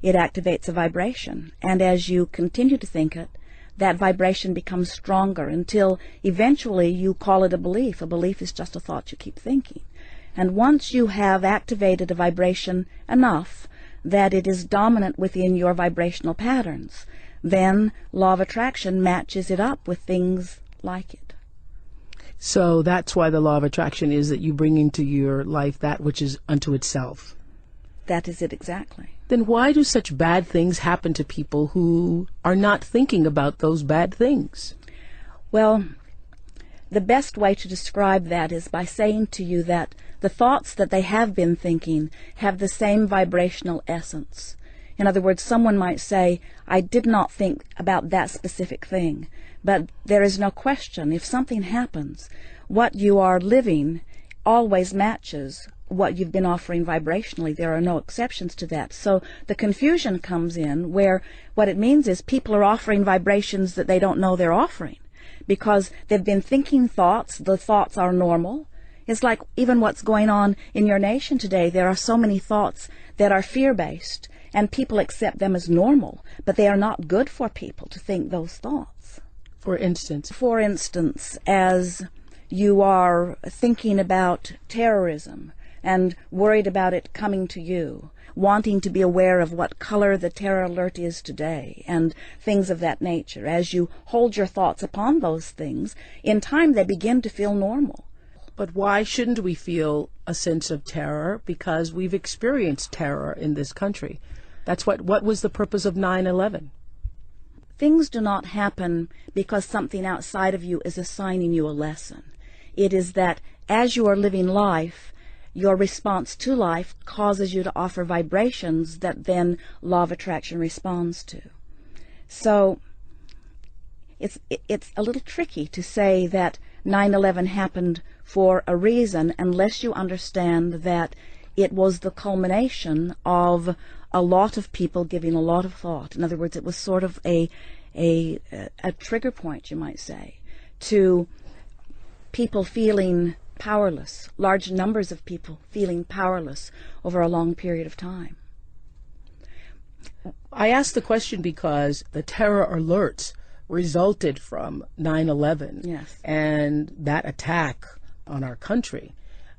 it activates a vibration, and as you continue to think it, that vibration becomes stronger until eventually you call it a belief. A belief is just a thought you keep thinking. And once you have activated a vibration enough that it is dominant within your vibrational patterns, then law of attraction matches it up with things like it. So that's why the law of attraction is that you bring into your life that which is unto itself. That is it exactly. Then why do such bad things happen to people who are not thinking about those bad things? Well, the best way to describe that is by saying to you that the thoughts that they have been thinking have the same vibrational essence. In other words, someone might say, I did not think about that specific thing. But there is no question, if something happens, what you are living always matches what you've been offering vibrationally. There are no exceptions to that. So the confusion comes in where what it means is people are offering vibrations that they don't know they're offering because they've been thinking thoughts. The thoughts are normal. It's like even what's going on in your nation today. There are so many thoughts that are fear-based, and people accept them as normal, but they are not good for people to think those thoughts. For instance? For instance, as you are thinking about terrorism and worried about it coming to you, wanting to be aware of what color the terror alert is today, and things of that nature, as you hold your thoughts upon those things, in time they begin to feel normal. But why shouldn't we feel a sense of terror? Because we've experienced terror in this country. That's what was the purpose of 9/11? Things do not happen because something outside of you is assigning you a lesson. It is that as you are living life, your response to life causes you to offer vibrations that then law of attraction responds to. So it's a little tricky to say that 9/11 happened for a reason unless you understand that it was the culmination of a lot of people giving a lot of thought. In other words, it was sort of a trigger point, you might say, to people feeling powerless, large numbers of people feeling powerless over a long period of time. I asked the question because the terror alerts resulted from 9/11. Yes. And that attack on our country,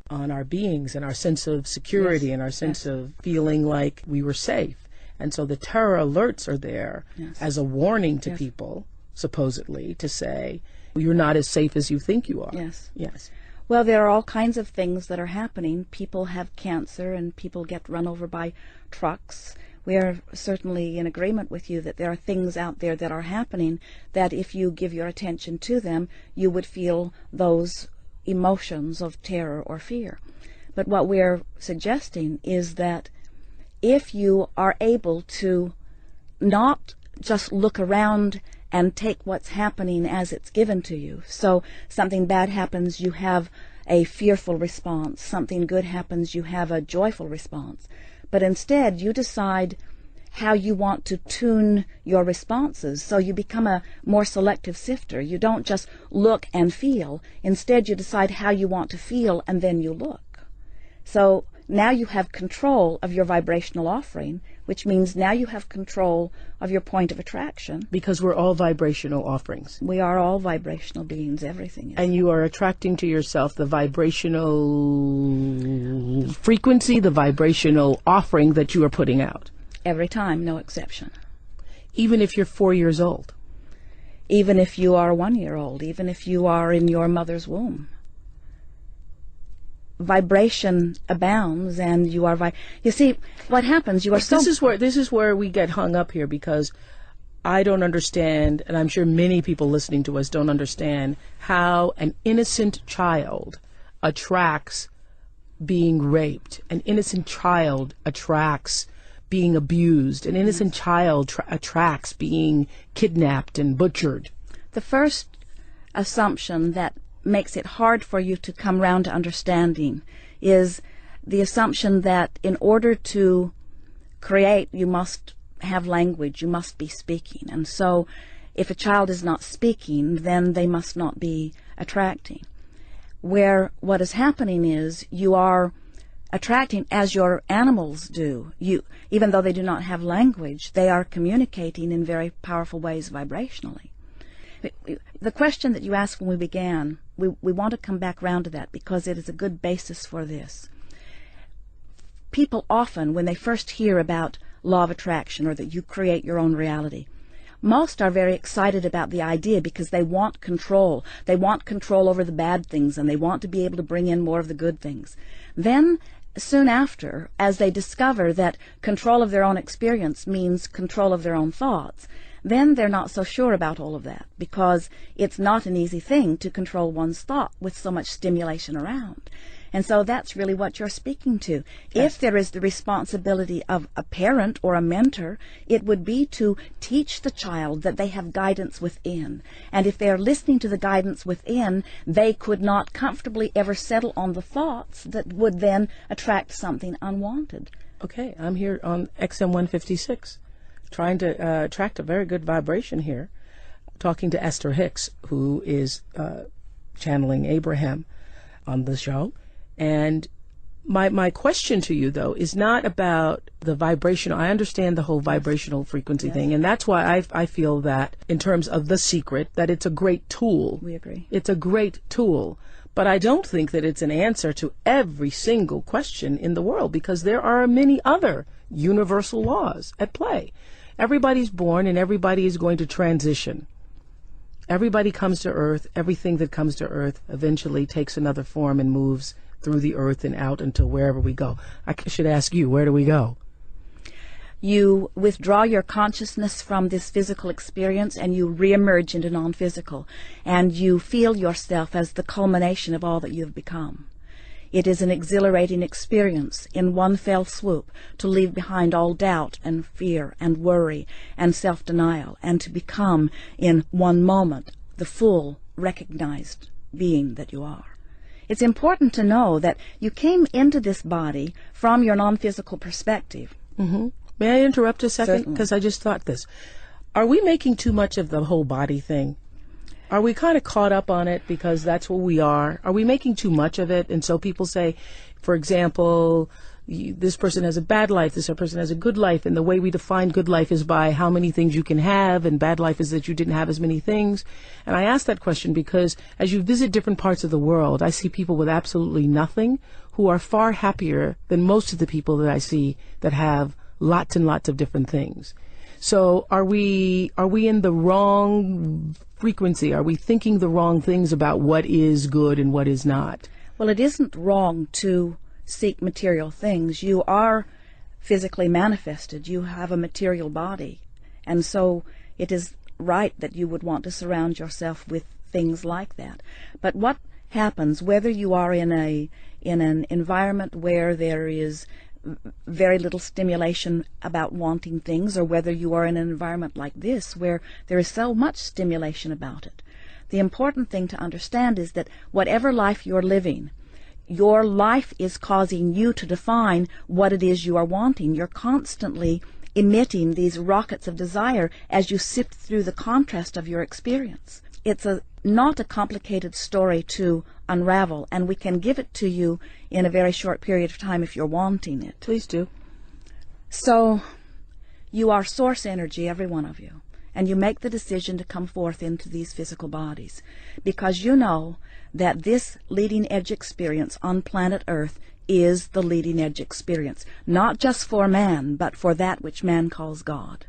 on our beings and our sense of security, Yes. and our sense Yes. of feeling like we were safe. And so the terror alerts are there Yes. as a warning to Yes. people, supposedly, to say, you're not as safe as you think you are. Yes. Yes. Well, there are all kinds of things that are happening. People have cancer and people get run over by trucks. We are certainly in agreement with you that there are things out there that are happening that if you give your attention to them, you would feel those emotions of terror or fear. But what we're suggesting is that if you are able to not just look around and take what's happening as it's given to you. So something bad happens, you have a fearful response. Something good happens, you have a joyful response. But instead, you decide how you want to tune your responses, so you become a more selective sifter. You don't just look and feel. Instead, you decide how you want to feel, and then you look. So now you have control of your vibrational offering, which means now you have control of your point of attraction. Because we're all vibrational offerings. We are all vibrational beings, everything is. And you are attracting to yourself the vibrational frequency, the vibrational offering that you are putting out. Every time, no exception. Even if you're 4 years old. Even if you are 1 year old, even if you are in your mother's womb. Vibration abounds, and you are you see what happens, you are so This is where we get hung up here, because I don't understand, and I'm sure many people listening to us don't understand, how an innocent child attracts being raped. An innocent child attracts being abused. An innocent child attracts being kidnapped and butchered. The first assumption that makes it hard for you to come round to understanding is the assumption that in order to create, you must have language, you must be speaking. And so if a child is not speaking, then they must not be attracting. Where what is happening is you are attracting as your animals do. Even though they do not have language, they are communicating in very powerful ways vibrationally. The question that you asked when we began, we want to come back round to that because it is a good basis for this. People often, when they first hear about law of attraction or that you create your own reality, most are very excited about the idea because they want control. They want control over the bad things, and they want to be able to bring in more of the good things. Then, soon after, as they discover that control of their own experience means control of their own thoughts, then they're not so sure about all of that, because it's not an easy thing to control one's thought with so much stimulation around. And so that's really what you're speaking to. Yes. If there is the responsibility of a parent or a mentor, it would be to teach the child that they have guidance within. And if they're listening to the guidance within, they could not comfortably ever settle on the thoughts that would then attract something unwanted. Okay, I'm here on XM 156, trying to attract a very good vibration here, talking to Esther Hicks, who is channeling Abraham on the show. And my question to you, though, is not about the vibrational. I understand the whole vibrational frequency thing, and that's why I feel that, in terms of The Secret, that it's a great tool. We agree. It's a great tool. But I don't think that it's an answer to every single question in the world, because there are many other universal laws at play. Everybody's born and everybody is going to transition. Everybody comes to Earth. Everything that comes to Earth eventually takes another form and moves through the earth and out until wherever we go. I should ask you, where do we go? You withdraw your consciousness from this physical experience and you reemerge into non-physical, and you feel yourself as the culmination of all that you've become. It is an exhilarating experience in one fell swoop to leave behind all doubt and fear and worry and self-denial, and to become in one moment the full recognized being that you are. It's important to know that you came into this body from your non-physical perspective. Mm-hmm. May I interrupt a second? Certainly. Because I just thought this. Are we making too much of the whole body thing? Are we kind of caught up on it because that's what we are? Are we making too much of it? And so people say, for example, this person has a bad life, this person has a good life, and the way we define good life is by how many things you can have, and bad life is that you didn't have as many things. And I ask that question because as you visit different parts of the world, I see people with absolutely nothing who are far happier than most of the people that I see that have lots and lots of different things. So are we in the wrong frequency? Are we thinking the wrong things about what is good and what is not? Well, it isn't wrong to seek material things. You are physically manifested. You have a material body. And so it is right that you would want to surround yourself with things like that. But what happens, whether you are in an environment where there is very little stimulation about wanting things, or whether you are in an environment like this where there is so much stimulation about it, the important thing to understand is that whatever life you're living, your life is causing you to define what it is you are wanting. You're constantly emitting these rockets of desire as you sift through the contrast of your experience. It's not a complicated story to unravel, and we can give it to you in a very short period of time if you're wanting it. Please do. So, you are source energy, every one of you, and you make the decision to come forth into these physical bodies because you know that this leading edge experience on planet Earth is the leading edge experience, not just for man, but for that which man calls God.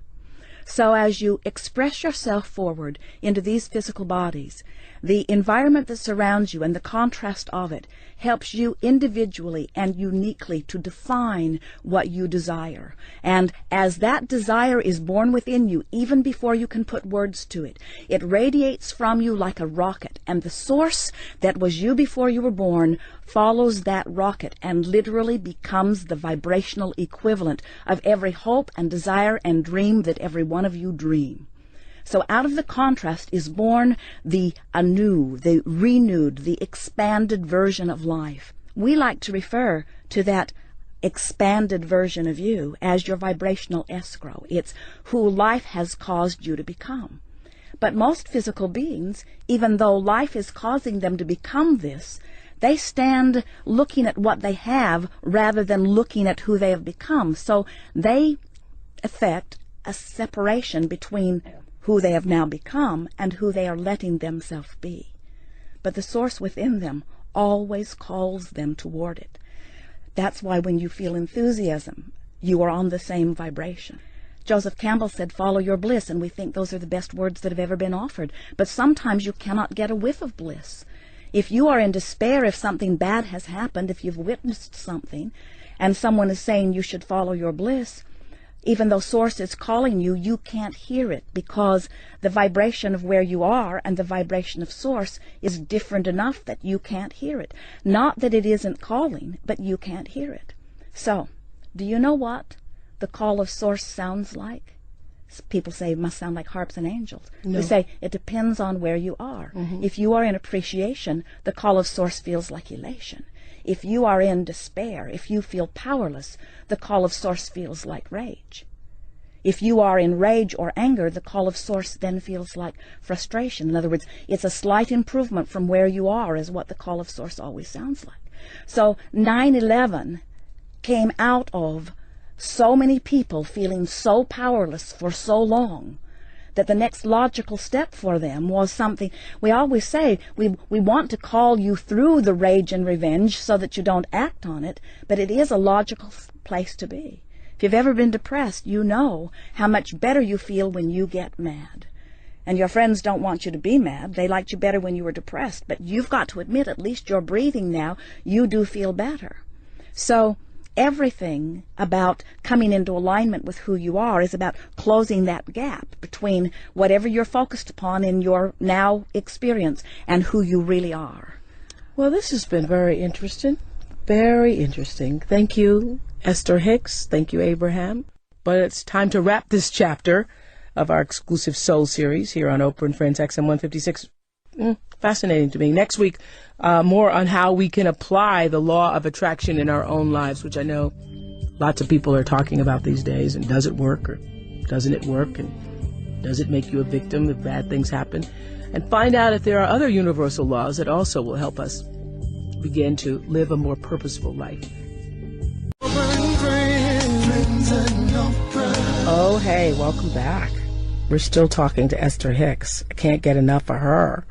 So as you express yourself forward into these physical bodies, the environment that surrounds you and the contrast of it helps you individually and uniquely to define what you desire. And as that desire is born within you, even before you can put words to it, it radiates from you like a rocket, and the source that was you before you were born follows that rocket and literally becomes the vibrational equivalent of every hope and desire and dream that every one of you dream. So out of the contrast is born the anew, the renewed, the expanded version of life. We like to refer to that expanded version of you as your vibrational escrow. It's who life has caused you to become. But most physical beings, even though life is causing them to become this, they stand looking at what they have rather than looking at who they have become. So they affect a separation between who they have now become and who they are letting themselves be. But the source within them always calls them toward it. That's why when you feel enthusiasm, you are on the same vibration. Joseph Campbell said, follow your bliss, and we think those are the best words that have ever been offered. But sometimes you cannot get a whiff of bliss. If you are in despair, if something bad has happened, if you've witnessed something, and someone is saying you should follow your bliss, even though Source is calling you, you can't hear it because the vibration of where you are and the vibration of Source is different enough that you can't hear it. Not that it isn't calling, but you can't hear it. So, do you know what the call of Source sounds like? People say it must sound like harps and angels. No. We say it depends on where you are. Mm-hmm. If you are in appreciation, the call of Source feels like elation. If you are in despair, if you feel powerless, the call of Source feels like rage. If you are in rage or anger, the call of Source then feels like frustration. In other words, it's a slight improvement from where you are is what the call of Source always sounds like. So 9/11 came out of so many people feeling so powerless for so long that the next logical step for them was something. We always say we want to call you through the rage and revenge so that you don't act on it, but it is a logical place to be. If you've ever been depressed, you know how much better you feel when you get mad. And your friends don't want you to be mad. They liked you better when you were depressed. But you've got to admit, at least you're breathing now, you do feel better. So everything about coming into alignment with who you are is about closing that gap between whatever you're focused upon in your now experience and who you really are. Well, this has been very interesting. Very interesting. Thank you, Esther Hicks. Thank you, Abraham. But it's time to wrap this chapter of our exclusive Soul series here on Oprah and Friends XM 156. Fascinating to me. Next week, more on how we can apply the law of attraction in our own lives, which I know lots of people are talking about these days. And does it work, or doesn't it work? And does it make you a victim if bad things happen? And find out if there are other universal laws that also will help us begin to live a more purposeful life. Oh, hey, welcome back. We're still talking to Esther Hicks. I can't get enough of her,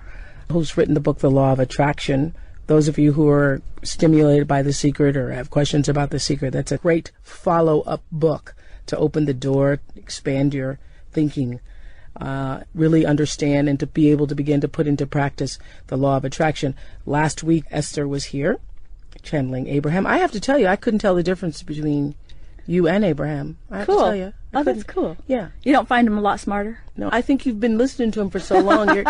who's written the book, The Law of Attraction. Those of you who are stimulated by The Secret or have questions about The Secret, that's a great follow-up book to open the door, expand your thinking, really understand and to be able to begin to put into practice the law of attraction. Last week, Esther was here, channeling Abraham. I have to tell you, I couldn't tell the difference between you and Abraham. I have to tell you. Oh, that's cool. Yeah. You don't find him a lot smarter? No, I think you've been listening to him for so long.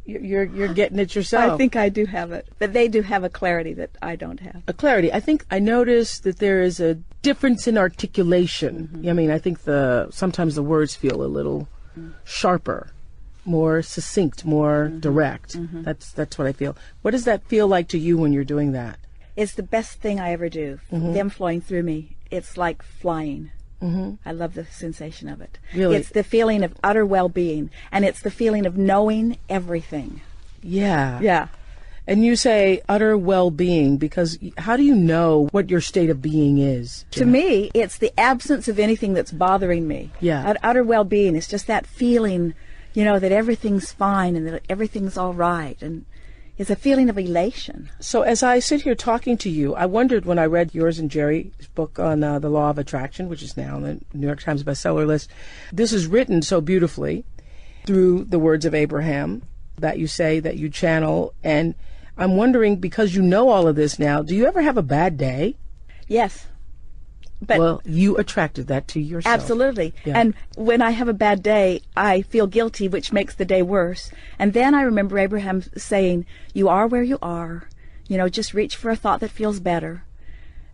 You're getting it yourself. I think I do have it, but they do have a clarity that I don't have. A clarity. I think I noticed that there is a difference in articulation. Mm-hmm. I mean, I think sometimes the words feel a little sharper, more succinct, more direct. Mm-hmm. That's what I feel. What does that feel like to you when you're doing that? It's the best thing I ever do. Mm-hmm. Them flowing through me. It's like flying. Mm-hmm. I love the sensation of it. Really? It's the feeling of utter well-being, and it's the feeling of knowing everything. Yeah. Yeah. And you say utter well-being because how do you know what your state of being is? To me, it's the absence of anything that's bothering me. Yeah. Utter well-being is just that feeling, that everything's fine and that everything's all right. And it's a feeling of elation. So as I sit here talking to you, I wondered when I read yours and Jerry's book on the law of attraction, which is now on the New York Times bestseller list. This is written so beautifully through the words of Abraham that you say, that you channel. And I'm wondering, because you know all of this now, do you ever have a bad day? Yes. But well, you attracted that to yourself. Absolutely. Yeah. And when I have a bad day, I feel guilty, which makes the day worse. And then I remember Abraham saying, you are where you are. Just reach for a thought that feels better.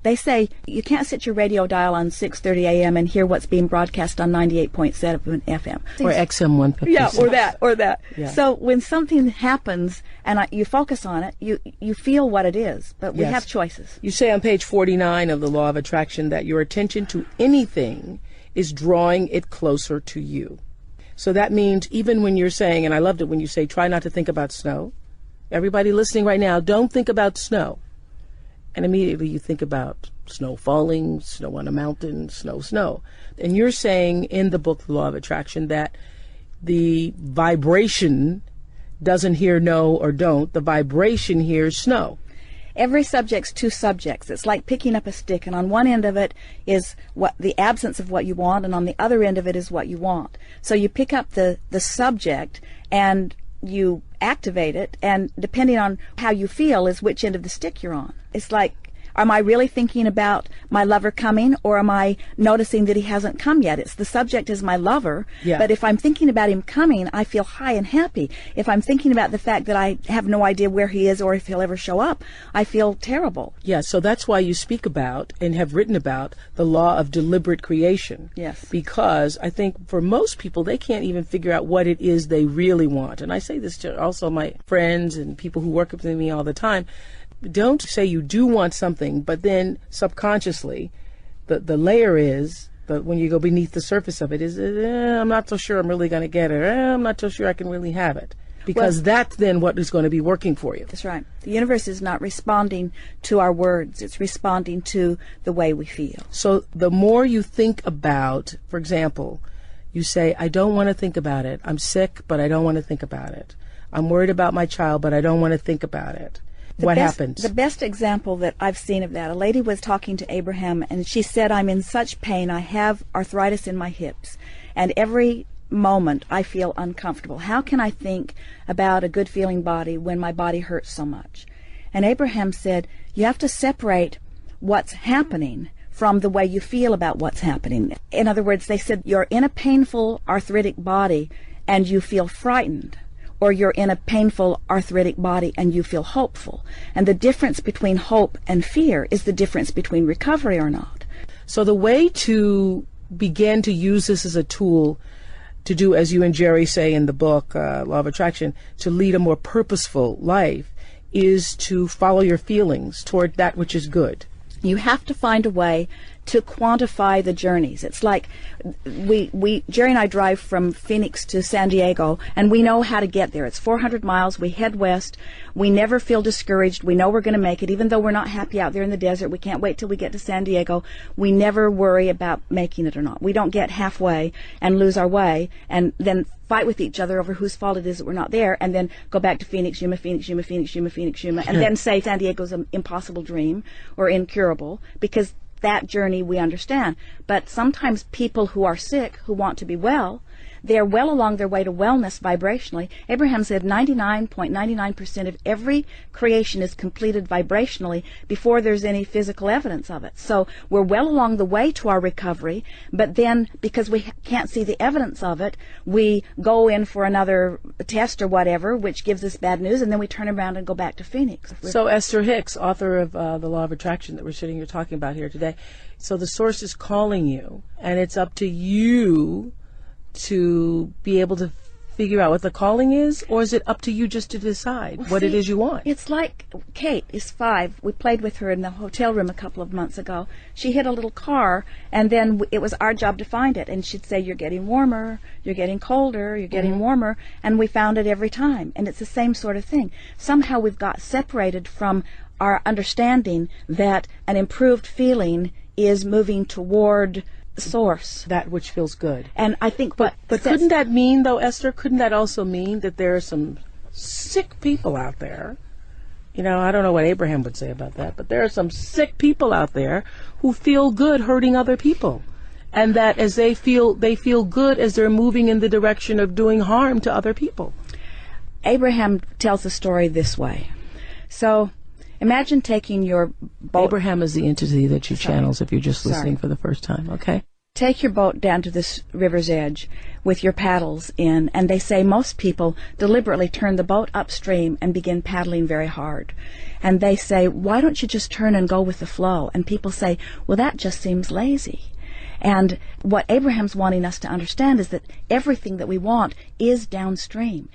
They say you can't set your radio dial on 6:30 a.m. and hear what's being broadcast on 98.7 FM. Or XM 156. Yeah, or that. Yeah. So when something happens and you focus on it, you feel what it is. But we have choices. You say on page 49 of the Law of Attraction that your attention to anything is drawing it closer to you. So that means even when you're saying, and I loved it when you say, try not to think about snow. Everybody listening right now, don't think about snow. And immediately you think about snow falling, snow on a mountain, snow. And you're saying in the book, The Law of Attraction, that the vibration doesn't hear no or don't. The vibration hears snow. every subject's two subjects. It's like picking up a stick, and on one end of it is what the absence of what you want, and on the other end of it is what you want. So you pick up the subject and you activate it, and depending on how you feel is which end of the stick you're on. It's like, am I really thinking about my lover coming, or am I noticing that he hasn't come yet? It's the subject is my lover, but if I'm thinking about him coming, I feel high and happy. If I'm thinking about the fact that I have no idea where he is or if he'll ever show up, I feel terrible. Yeah, so that's why you speak about and have written about the law of deliberate creation. Yes. Because I think for most people, they can't even figure out what it is they really want. And I say this to also my friends and people who work with me all the time. Don't say you do want something, but then subconsciously, the layer is, when you go beneath the surface of it, is, I'm not so sure I'm really going to get it. I'm not so sure I can really have it. Because that's then what is going to be working for you. That's right. The universe is not responding to our words. It's responding to the way we feel. So the more you think about, for example, you say, I don't want to think about it. I'm sick, but I don't want to think about it. I'm worried about my child, but I don't want to think about it. What happens? The best example that I've seen of that, a lady was talking to Abraham, and she said, I'm in such pain. I have arthritis in my hips, and every moment I feel uncomfortable. How can I think about a good feeling body when my body hurts so much? And Abraham said, you have to separate what's happening from the way you feel about what's happening. In other words, they said, you're in a painful arthritic body and you feel frightened, or you're in a painful arthritic body and you feel hopeful. And the difference between hope and fear is the difference between recovery or not. So the way to begin to use this as a tool to do, as you and Jerry say in the book, Law of Attraction, to lead a more purposeful life is to follow your feelings toward that which is good. You have to find a way to quantify the journeys. It's like Jerry and I drive from Phoenix to San Diego, and we know how to get there. It's 400 miles. We head west. We never feel discouraged. We know we're going to make it. Even though we're not happy out there in the desert, we can't wait till we get to San Diego. We never worry about making it or not. We don't get halfway and lose our way and then fight with each other over whose fault it is that we're not there, and then go back to Phoenix, Yuma, Phoenix, Yuma, Phoenix, Yuma, Phoenix, Yuma, and then say San Diego's an impossible dream or incurable, because that journey we understand. But sometimes people who are sick, who want to be well, they're well along their way to wellness vibrationally. Abraham said 99.99% of every creation is completed vibrationally before there's any physical evidence of it. So we're well along the way to our recovery, but then because we can't see the evidence of it, we go in for another test or whatever, which gives us bad news, and then we turn around and go back to Phoenix. So Esther Hicks, author of The Law of Attraction that we're sitting here talking about here today, so the source is calling you, and it's up to you to be able to figure out what the calling is, or is it up to you just to decide what it is you want? It's like Kate is 5. We played with her in the hotel room a couple of months ago. She hit a little car, and then it was our job to find it. And she'd say, you're getting warmer, you're getting colder, you're getting warmer, and we found it every time. And it's the same sort of thing. Somehow we've got separated from our understanding that an improved feeling is moving toward source, that which feels good. And I think but couldn't that mean, though, Esther, couldn't that also mean that there are some sick people out there? You know, I don't know what Abraham would say about that, but there are some sick people out there who feel good hurting other people, and that as they feel good as they're moving in the direction of doing harm to other people. Abraham tells the story this way. So imagine taking your boat. Abraham is the entity that you channels if you're just listening for the first time, okay? Take your boat down to this river's edge with your paddles in, and they say most people deliberately turn the boat upstream and begin paddling very hard. And they say, why don't you just turn and go with the flow? And people say, well, that just seems lazy. And what Abraham's wanting us to understand is that everything that we want is downstream.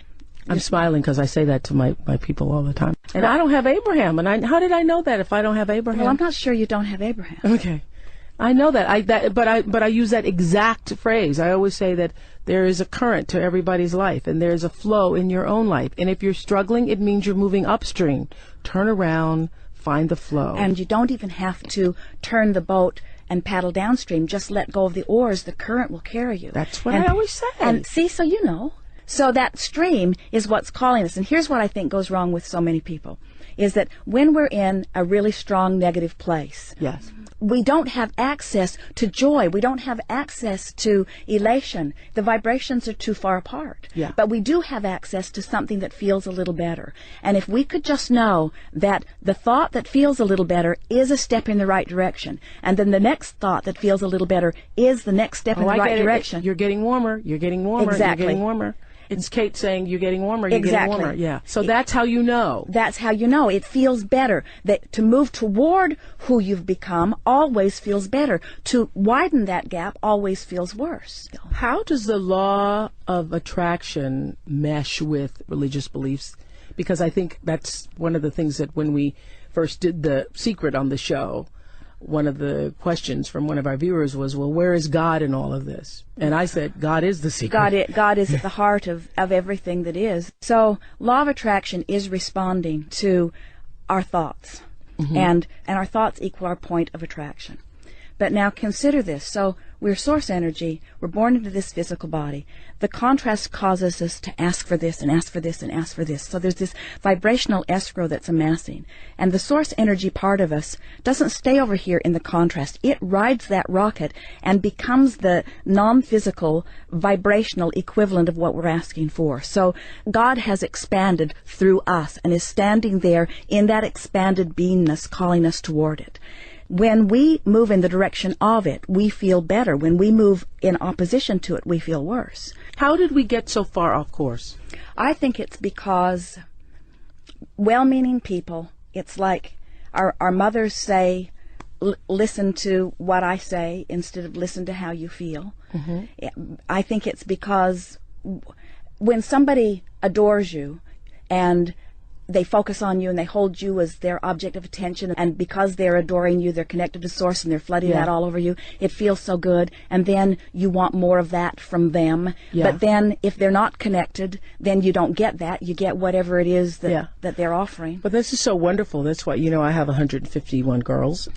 I'm smiling because I say that to my people all the time. And I don't have Abraham. And how did I know that if I don't have Abraham? Well, I'm not sure you don't have Abraham. Okay. I know that. But I use that exact phrase. I always say that there is a current to everybody's life, and there's a flow in your own life. And if you're struggling, it means you're moving upstream. Turn around, find the flow. And you don't even have to turn the boat and paddle downstream. Just let go of the oars. The current will carry you. That's what I always say. And see, so you know. So that stream is what's calling us. And here's what I think goes wrong with so many people. is that when we're in a really strong negative place, Yes. we don't have access to joy. We don't have access to elation. The vibrations are too far apart. Yeah. But we do have access to something that feels a little better. And if we could just know that the thought that feels a little better is a step in the right direction, and then the next thought that feels a little better is the next step in the right direction. You're getting warmer. You're getting warmer. Exactly. You're getting warmer. It's Kate saying you're getting warmer. You're Exactly. getting warmer. Yeah. So that's how you know. That's how you know. It feels better. That to move toward who you've become always feels better. To widen that gap always feels worse. How does the law of attraction mesh with religious beliefs? Because I think that's one of the things that when we first did The Secret on the show, one of the questions from one of our viewers was, well, where is God in all of this? And I said, God is the secret. God is at the heart of everything that is. So law of attraction is responding to our thoughts. And our thoughts equal our point of attraction. But now consider this. So we're source energy. We're born into this physical body. The contrast causes us to ask for this and ask for this and ask for this. So there's this vibrational escrow that's amassing. And the source energy part of us doesn't stay over here in the contrast. It rides that rocket and becomes the non-physical vibrational equivalent of what we're asking for. So God has expanded through us and is standing there in that expanded beingness calling us toward it. When we move in the direction of it, we feel better. When we move in opposition to it, we feel worse. How did we get so far off course? I think it's because well-meaning people, it's like our mothers say, listen to what I say instead of listen to how you feel. I think it's because when somebody adores you and they focus on you and they hold you as their object of attention, and because they're adoring you, they're connected to source and they're flooding that all over you, it feels so good, and then you want more of that from them. But then if they're not connected, then you don't get that. You get whatever it is that they're offering. But this is so wonderful. That's why, I have 151 girls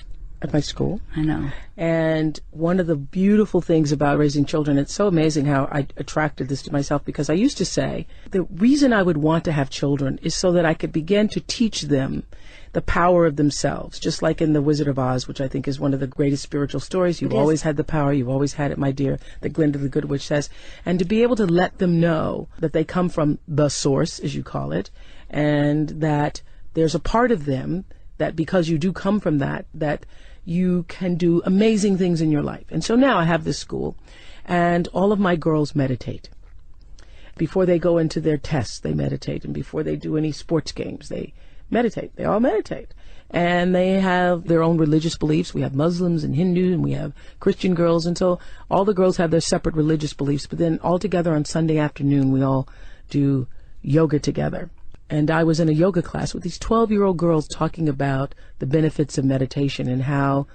at my school. I know. And one of the beautiful things about raising children, it's so amazing how I attracted this to myself, because I used to say the reason I would want to have children is so that I could begin to teach them the power of themselves, just like in The Wizard of Oz, which I think is one of the greatest spiritual stories. You've always had the power. You've always had it, my dear, that Glinda the Good Witch says. And to be able to let them know that they come from the source, as you call it, and that there's a part of them that because you do come from that you can do amazing things in your life. And so now I have this school, and all of my girls meditate. Before they go into their tests, they meditate. And before they do any sports games, they meditate. They all meditate. And they have their own religious beliefs. We have Muslims and Hindu, and we have Christian girls. And so all the girls have their separate religious beliefs. But then all together on Sunday afternoon, we all do yoga together. And I was in a yoga class with these 12-year-old girls talking about the benefits of meditation and how,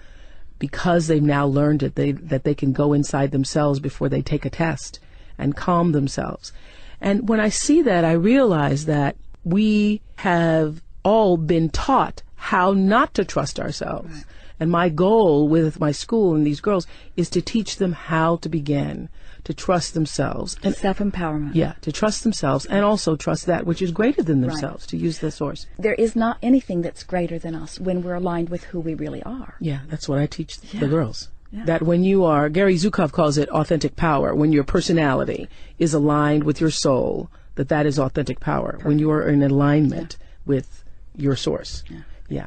because they've now learned it, that they can go inside themselves before they take a test and calm themselves. And when I see that, I realize that we have all been taught how not to trust ourselves. Right. And my goal with my school and these girls is to teach them how to begin to trust themselves. And self-empowerment. Yeah, to trust themselves and also trust that which is greater than themselves, to use the source. There is not anything that's greater than us when we're aligned with who we really are. Yeah, that's what I teach the girls. Yeah. That when you are, Gary Zukov calls it authentic power, when your personality is aligned with your soul, that is authentic power. Perfect. When you are in alignment with your source. Yeah.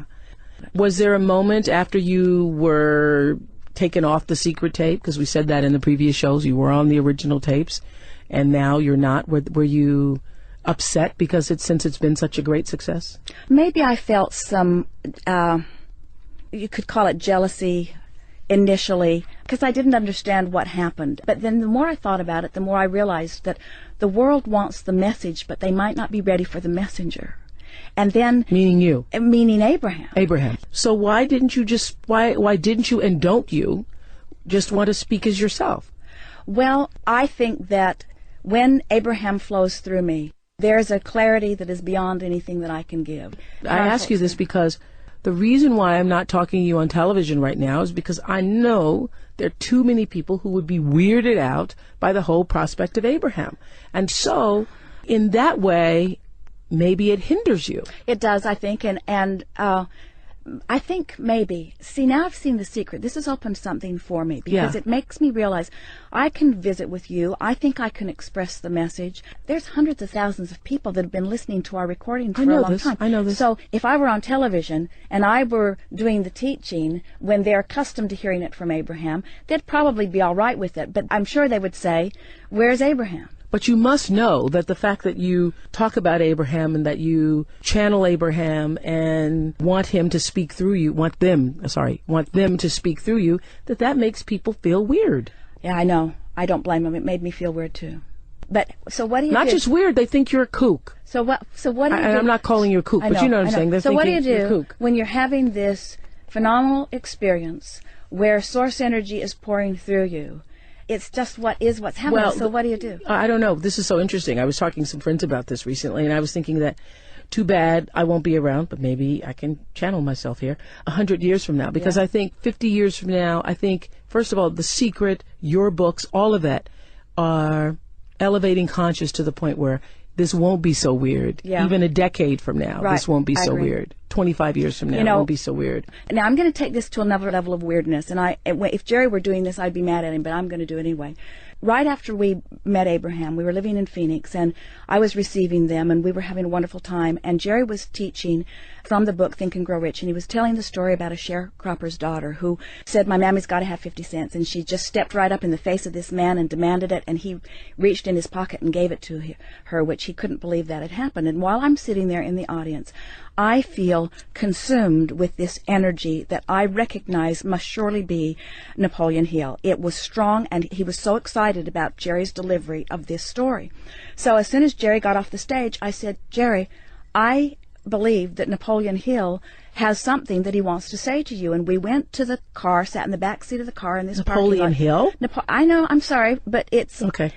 Was there a moment after you were taken off the secret tape, because we said that in the previous shows, you were on the original tapes, and now you're not? Were you upset because since it's been such a great success? Maybe I felt some, you could call it jealousy initially, because I didn't understand what happened. But then the more I thought about it, the more I realized that the world wants the message, but they might not be ready for the messenger. And then... Meaning you? Meaning Abraham. Abraham. So why didn't you why didn't you and don't you just want to speak as yourself? Well, I think that when Abraham flows through me, there's a clarity that is beyond anything that I can give. I ask you this because the reason why I'm not talking to you on television right now is because I know there are too many people who would be weirded out by the whole prospect of Abraham. And so, in that way, maybe it hinders you. It does, I think, and I think maybe. See, now I've seen The Secret. This has opened something for me because it makes me realize I can visit with you. I think I can express the message. There's hundreds of thousands of people that have been listening to our recordings for a long time. I know this. So if I were on television and I were doing the teaching when they're accustomed to hearing it from Abraham, they'd probably be all right with it. But I'm sure they would say, "Where's Abraham?" But you must know that the fact that you talk about Abraham and that you channel Abraham and want him to speak through you, want them to speak through you, that makes people feel weird. Yeah, I know. I don't blame them. It made me feel weird too. But so what do you do? Not just weird, they think you're a kook. So what do you do? And I'm not calling you a kook, but you know what I'm saying. They're so what do you you're a do kook. when you're having this phenomenal experience where source energy is pouring through you? It's just what's happening. Well, so what do you do? I don't know. This is so interesting. I was talking to some friends about this recently, and I was thinking that too bad I won't be around, but maybe I can channel myself here 100 years from now. Because I think 50 years from now, I think, first of all, The Secret, your books, all of that are elevating conscious to the point where this won't be so weird. Yeah. Even a decade from now, Right. this won't be I so agree. weird. 25 years from now, You know, it won't be so weird. Now, I'm going to take this to another level of weirdness, and if Jerry were doing this, I'd be mad at him, but I'm going to do it anyway. Right after we met Abraham, we were living in Phoenix, and I was receiving them, and we were having a wonderful time, and Jerry was teaching from the book Think and Grow Rich, and he was telling the story about a sharecropper's daughter who said, "My mammy's got to have 50 cents," and she just stepped right up in the face of this man and demanded it, and he reached in his pocket and gave it to her, which he couldn't believe that had happened. And while I'm sitting there in the audience, I feel consumed with this energy that I recognize must surely be Napoleon Hill. It was strong, and he was so excited about Jerry's delivery of this story. So as soon as Jerry got off the stage, I said, "Jerry, I believe that Napoleon Hill has something that he wants to say to you." And we went to the car, sat in the back seat of the car in this Napoleon Hill? I know, I'm sorry, but it's, Okay.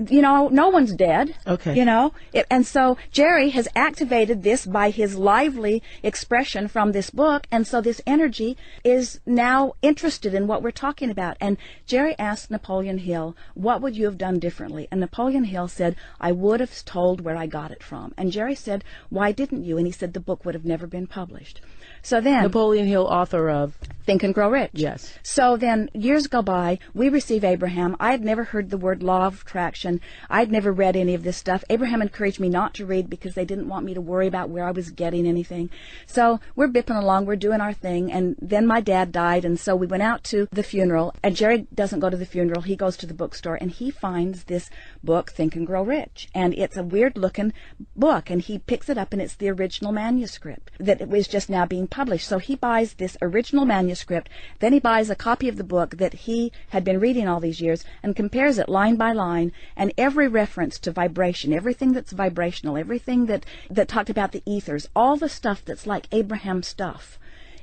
You know, no one's dead. Okay. You know, and so Jerry has activated this by his lively expression from this book, and so this energy is now interested in what we're talking about. And Jerry asked Napoleon Hill, "What would you have done differently?" And Napoleon Hill said, "I would have told where I got it from." And Jerry said, "Why didn't you?" And he said, "The book would have never been published." So then, Napoleon Hill, author of Think and Grow Rich. Yes. So then years go by, we receive Abraham. I had never heard the word law of attraction. I'd never read any of this stuff. Abraham encouraged me not to read because they didn't want me to worry about where I was getting anything. So we're bipping along, we're doing our thing, and then my dad died, and so we went out to the funeral, and Jerry doesn't go to the funeral, he goes to the bookstore, and he finds this book, Think and Grow Rich, and it's a weird looking book, and he picks it up, and it's the original manuscript that was just now being published. So he buys this original manuscript, then he buys a copy of the book that he had been reading all these years and compares it line by line, and every reference to vibration, everything that's vibrational, everything that talked about the ethers, all the stuff that's like Abraham stuff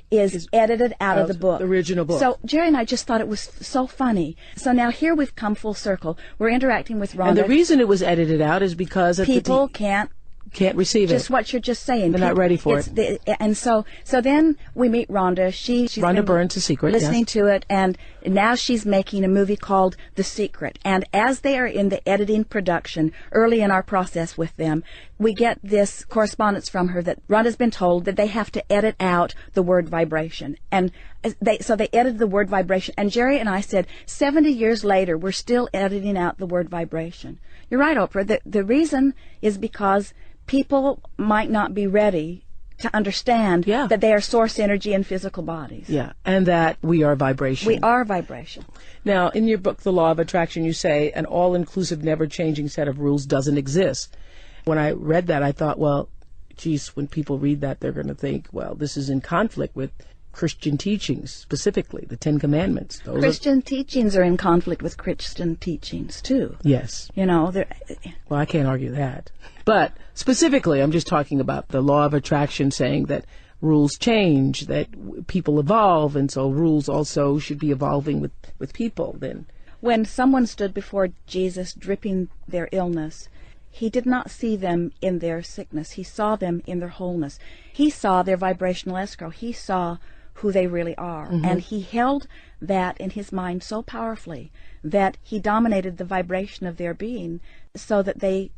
is edited out of the book. The original book. So Jerry and I just thought it was so funny. So now here we've come full circle. We're interacting with Rhonda. And the reason it was edited out is because people can't receive just what you're just saying. They're not ready for it. And so then we meet Rhonda. She's Rhonda Burns, The Secret. Listening to it, and now she's making a movie called The Secret. And as they are in the editing production, early in our process with them, we get this correspondence from her that Rhonda's been told that they have to edit out the word vibration. And so they edited the word vibration. And Jerry and I said, 70 years later, we're still editing out the word vibration. You're right, Oprah. The reason is because people might not be ready to understand that they are source energy in physical bodies. Yeah, and that we are vibration. We are vibration. Now, in your book, The Law of Attraction, you say an all-inclusive, never-changing set of rules doesn't exist. When I read that, I thought, well, geez, when people read that, they're going to think, well, this is in conflict with Christian teachings, specifically the Ten Commandments. Christian teachings are in conflict with Christian teachings, too. Yes. You know, well, I can't argue that. But specifically, I'm just talking about the law of attraction saying that rules change, that people evolve, and so rules also should be evolving with people then. When someone stood before Jesus dripping their illness, he did not see them in their sickness. He saw them in their wholeness. He saw their vibrational escrow. He saw who they really are. Mm-hmm. And he held that in his mind so powerfully that he dominated the vibration of their being so that they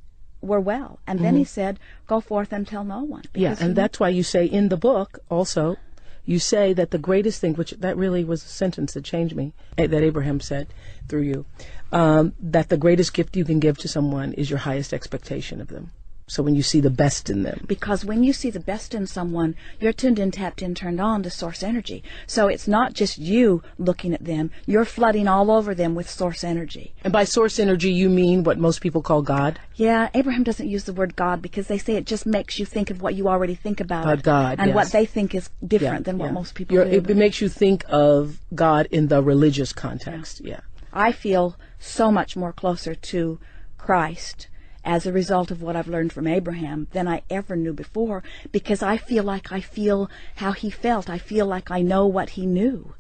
were well. And then he said, go forth and tell no one. Yeah, and that's why you say in the book also, you say that the greatest thing, which that really was a sentence that changed me, that Abraham said through you, that the greatest gift you can give to someone is your highest expectation of them. So when you see the best in them. Because when you see the best in someone, you're tuned in, tapped in, turned on to source energy. So it's not just you looking at them, you're flooding all over them with source energy. And by source energy, you mean what most people call God? Yeah, Abraham doesn't use the word God because they say it just makes you think of what you already think about God, and yes. what they think is different than what most people do. It makes you think of God in the religious context, yeah. I feel so much more closer to Christ as a result of what I've learned from Abraham than I ever knew before, because I feel like I feel how he felt. I feel like I know what he knew.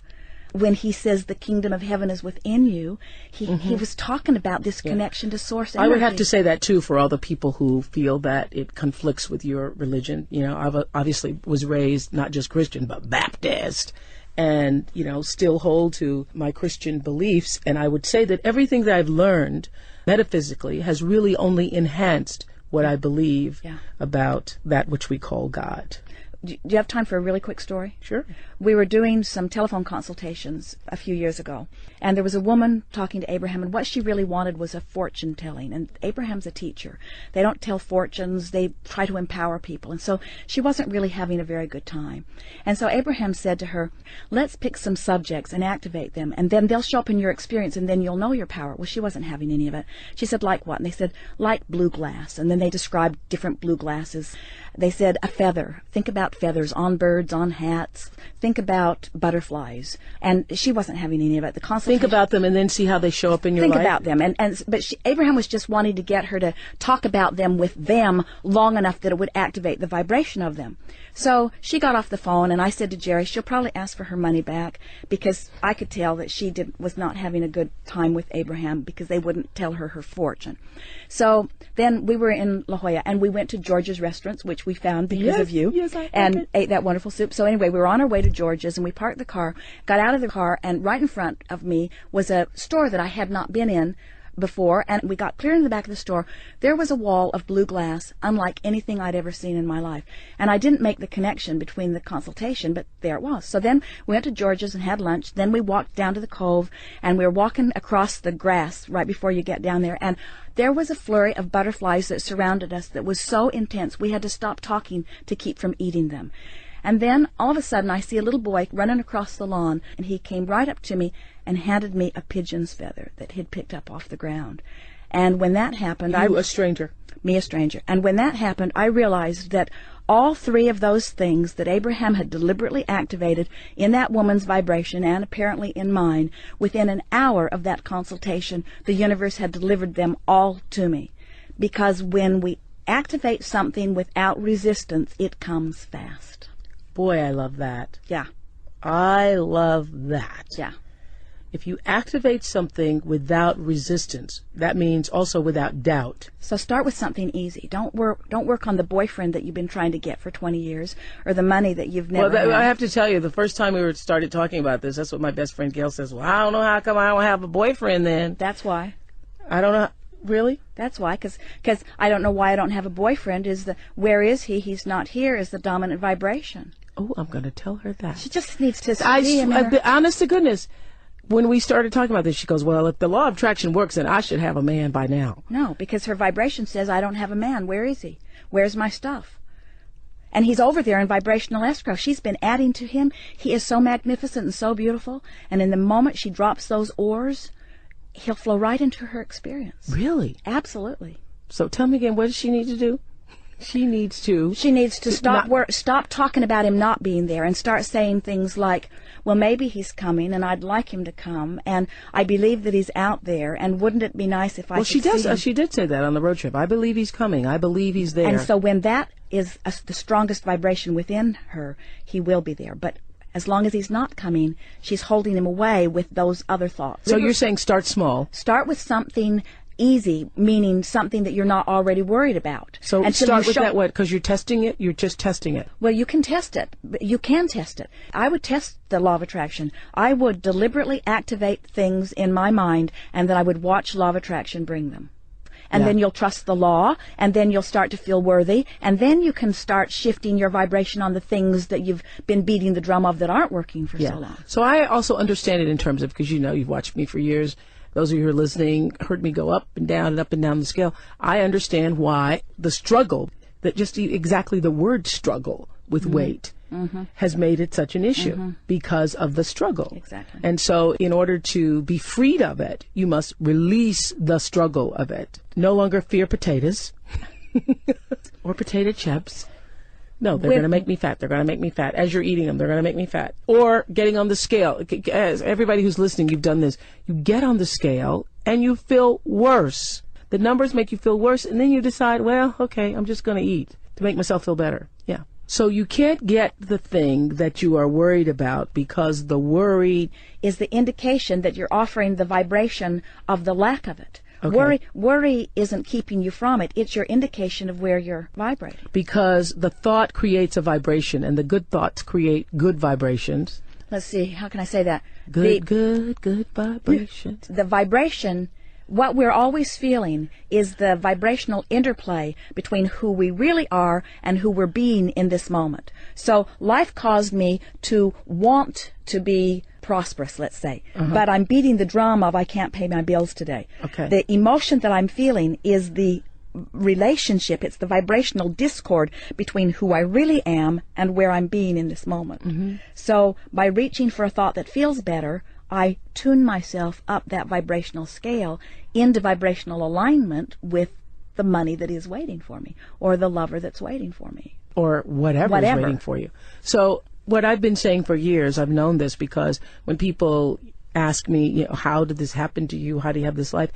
When he says the kingdom of heaven is within you, he was talking about this connection to source energy. I would have to say that, too, for all the people who feel that it conflicts with your religion. You know, I obviously was raised not just Christian, but Baptist, and, you know, still hold to my Christian beliefs. And I would say that everything that I've learned metaphysically has really only enhanced what I believe about that which we call God. Do you have time for a really quick story? Sure. We were doing some telephone consultations a few years ago, and there was a woman talking to Abraham, and what she really wanted was a fortune telling. And Abraham's a teacher. They don't tell fortunes, they try to empower people. And so she wasn't really having a very good time. And so Abraham said to her, let's pick some subjects and activate them, and then they'll show up in your experience, and then you'll know your power. Well, she wasn't having any of it. She said, like what? And they said, like blue glass. And then they described different blue glasses. They said, a feather. Think about feathers on birds, on hats. Think about butterflies. And she wasn't having any of it. The consultation. Think about them and then see how they show up in your life. Think about them. But Abraham was just wanting to get her to talk about them with them long enough that it would activate the vibration of them. So she got off the phone, and I said to Jerry, she'll probably ask for her money back, because I could tell that she was not having a good time with Abraham because they wouldn't tell her fortune. So then we were in La Jolla, and we went to George's Restaurants, which we found because of you, and ate that wonderful soup. So anyway, we were on our way to George's, and we parked the car, got out of the car, and right in front of me was a store that I had not been in before, and we got clear in the back of the store. There was a wall of blue glass unlike anything I'd ever seen in my life, and I didn't make the connection between the consultation, but there it was. So then we went to George's and had lunch. Then we walked down to the cove, and we were walking across the grass right before you get down there, and there was a flurry of butterflies that surrounded us that was so intense we had to stop talking to keep from eating them. And then, all of a sudden, I see a little boy running across the lawn, and he came right up to me and handed me a pigeon's feather that he'd picked up off the ground. And when that happened, You, a stranger. Me, a stranger. And when that happened, I realized that all three of those things that Abraham had deliberately activated in that woman's vibration and apparently in mine, within an hour of that consultation, the universe had delivered them all to me. Because when we activate something without resistance, it comes fast. Boy, I love that. Yeah. I love that. Yeah. If you activate something without resistance, that means also without doubt. So start with something easy. Don't work on the boyfriend that you've been trying to get for 20 years, or the money that you've never had. I have to tell you, the first time we started talking about this, that's what my best friend Gail says. Well, I don't know how come I don't have a boyfriend then. That's why. I don't know. Really? That's why, because I don't know why I don't have a boyfriend. Where is he? He's not here is the dominant vibration. Oh, I'm going to tell her that. She just needs to see him. Honest to goodness, when we started talking about this, she goes, well, if the law of attraction works, then I should have a man by now. No, because her vibration says, I don't have a man. Where is he? Where's my stuff? And he's over there in vibrational escrow. She's been adding to him. He is so magnificent and so beautiful. And in the moment she drops those oars, he'll flow right into her experience. Really? Absolutely. So tell me again, what does she need to do? She needs to stop talking about him not being there and start saying things like, well, maybe he's coming and I'd like him to come and I believe that he's out there and wouldn't it be nice if I could see him? She did say that on the road trip. I believe he's coming. I believe he's there. And so when that is the strongest vibration within her, he will be there. But as long as he's not coming, she's holding him away with those other thoughts. So you're saying start small. Start with something easy, meaning something that you're not already worried about. So and start with that what? Because you're testing it? You're just testing it. Well, you can test it. You can test it. I would test the law of attraction. I would deliberately activate things in my mind, and then I would watch law of attraction bring them. and Yeah. then you'll trust the law, and then you'll start to feel worthy, and then you can start shifting your vibration on the things that you've been beating the drum of that aren't working for so long. So I also understand it in terms of, because you've watched me for years. Those of you who are listening heard me go up and down the scale. I understand why the struggle, that just exactly the word struggle with weight has made it such an issue because of the struggle. Exactly. And so in order to be freed of it, you must release the struggle of it. No longer fear potatoes or potato chips. No, they're going to make me fat. They're going to make me fat. As you're eating them, they're going to make me fat. Or getting on the scale. As everybody who's listening, you've done this. You get on the scale and you feel worse. The numbers make you feel worse, and then you decide, well, okay, I'm just going to eat to make myself feel better. Yeah. So you can't get the thing that you are worried about, because the worry is the indication that you're offering the vibration of the lack of it. Okay. Worry isn't keeping you from it. It's your indication of where you're vibrating. Because the thought creates a vibration, and the good thoughts create good vibrations. Let's see, how can I say that? Good vibrations. The vibration, what we're always feeling is the vibrational interplay between who we really are and who we're being in this moment. So life caused me to want to be prosperous, let's say, but I'm beating the drum of I can't pay my bills today. Okay. The emotion that I'm feeling is the relationship, it's the vibrational discord between who I really am and where I'm being in this moment. So by reaching for a thought that feels better, I tune myself up that vibrational scale into vibrational alignment with the money that is waiting for me, or the lover that's waiting for me, or whatever is waiting for you. So what I've been saying for years, I've known this, because when people ask me, how did this happen to you? How do you have this life?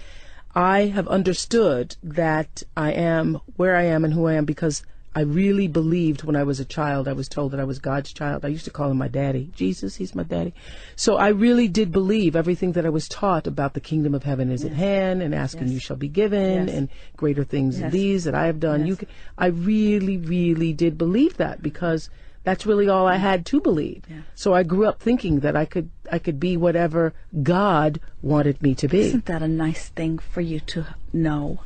I have understood that I am where I am and who I am because I really believed when I was a child. I was told that I was God's child. I used to call him my daddy. Jesus, he's my daddy. So I really did believe everything that I was taught about the kingdom of heaven is at hand, and asking you shall be given, and greater things than these that I have done. I really, really did believe that, because that's really all I had to believe. So I grew up thinking that I could be whatever God wanted me to be. Isn't that a nice thing for you to know?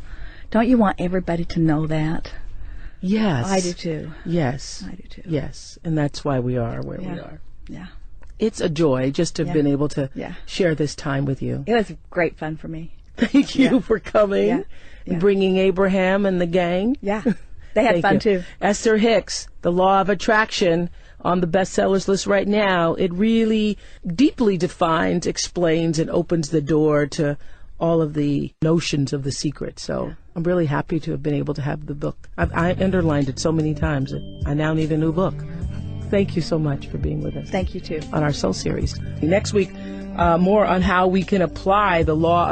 Don't you want everybody to know that? Yes. I do too. Yes. I do too. Yes. And that's why we are where we are. Yeah. It's a joy just to have been able to share this time with you. It was great fun for me. Thank you for coming, and bringing Abraham and the gang. Yeah. They had fun too. Esther Hicks, The Law of Attraction, on the bestsellers list right now. It really deeply defines, explains, and opens the door to all of the notions of the secret. So I'm really happy to have been able to have the book. I underlined it so many times that I now need a new book. Thank you so much for being with us. Thank you too. On our Soul series. Next week, more on how we can apply the law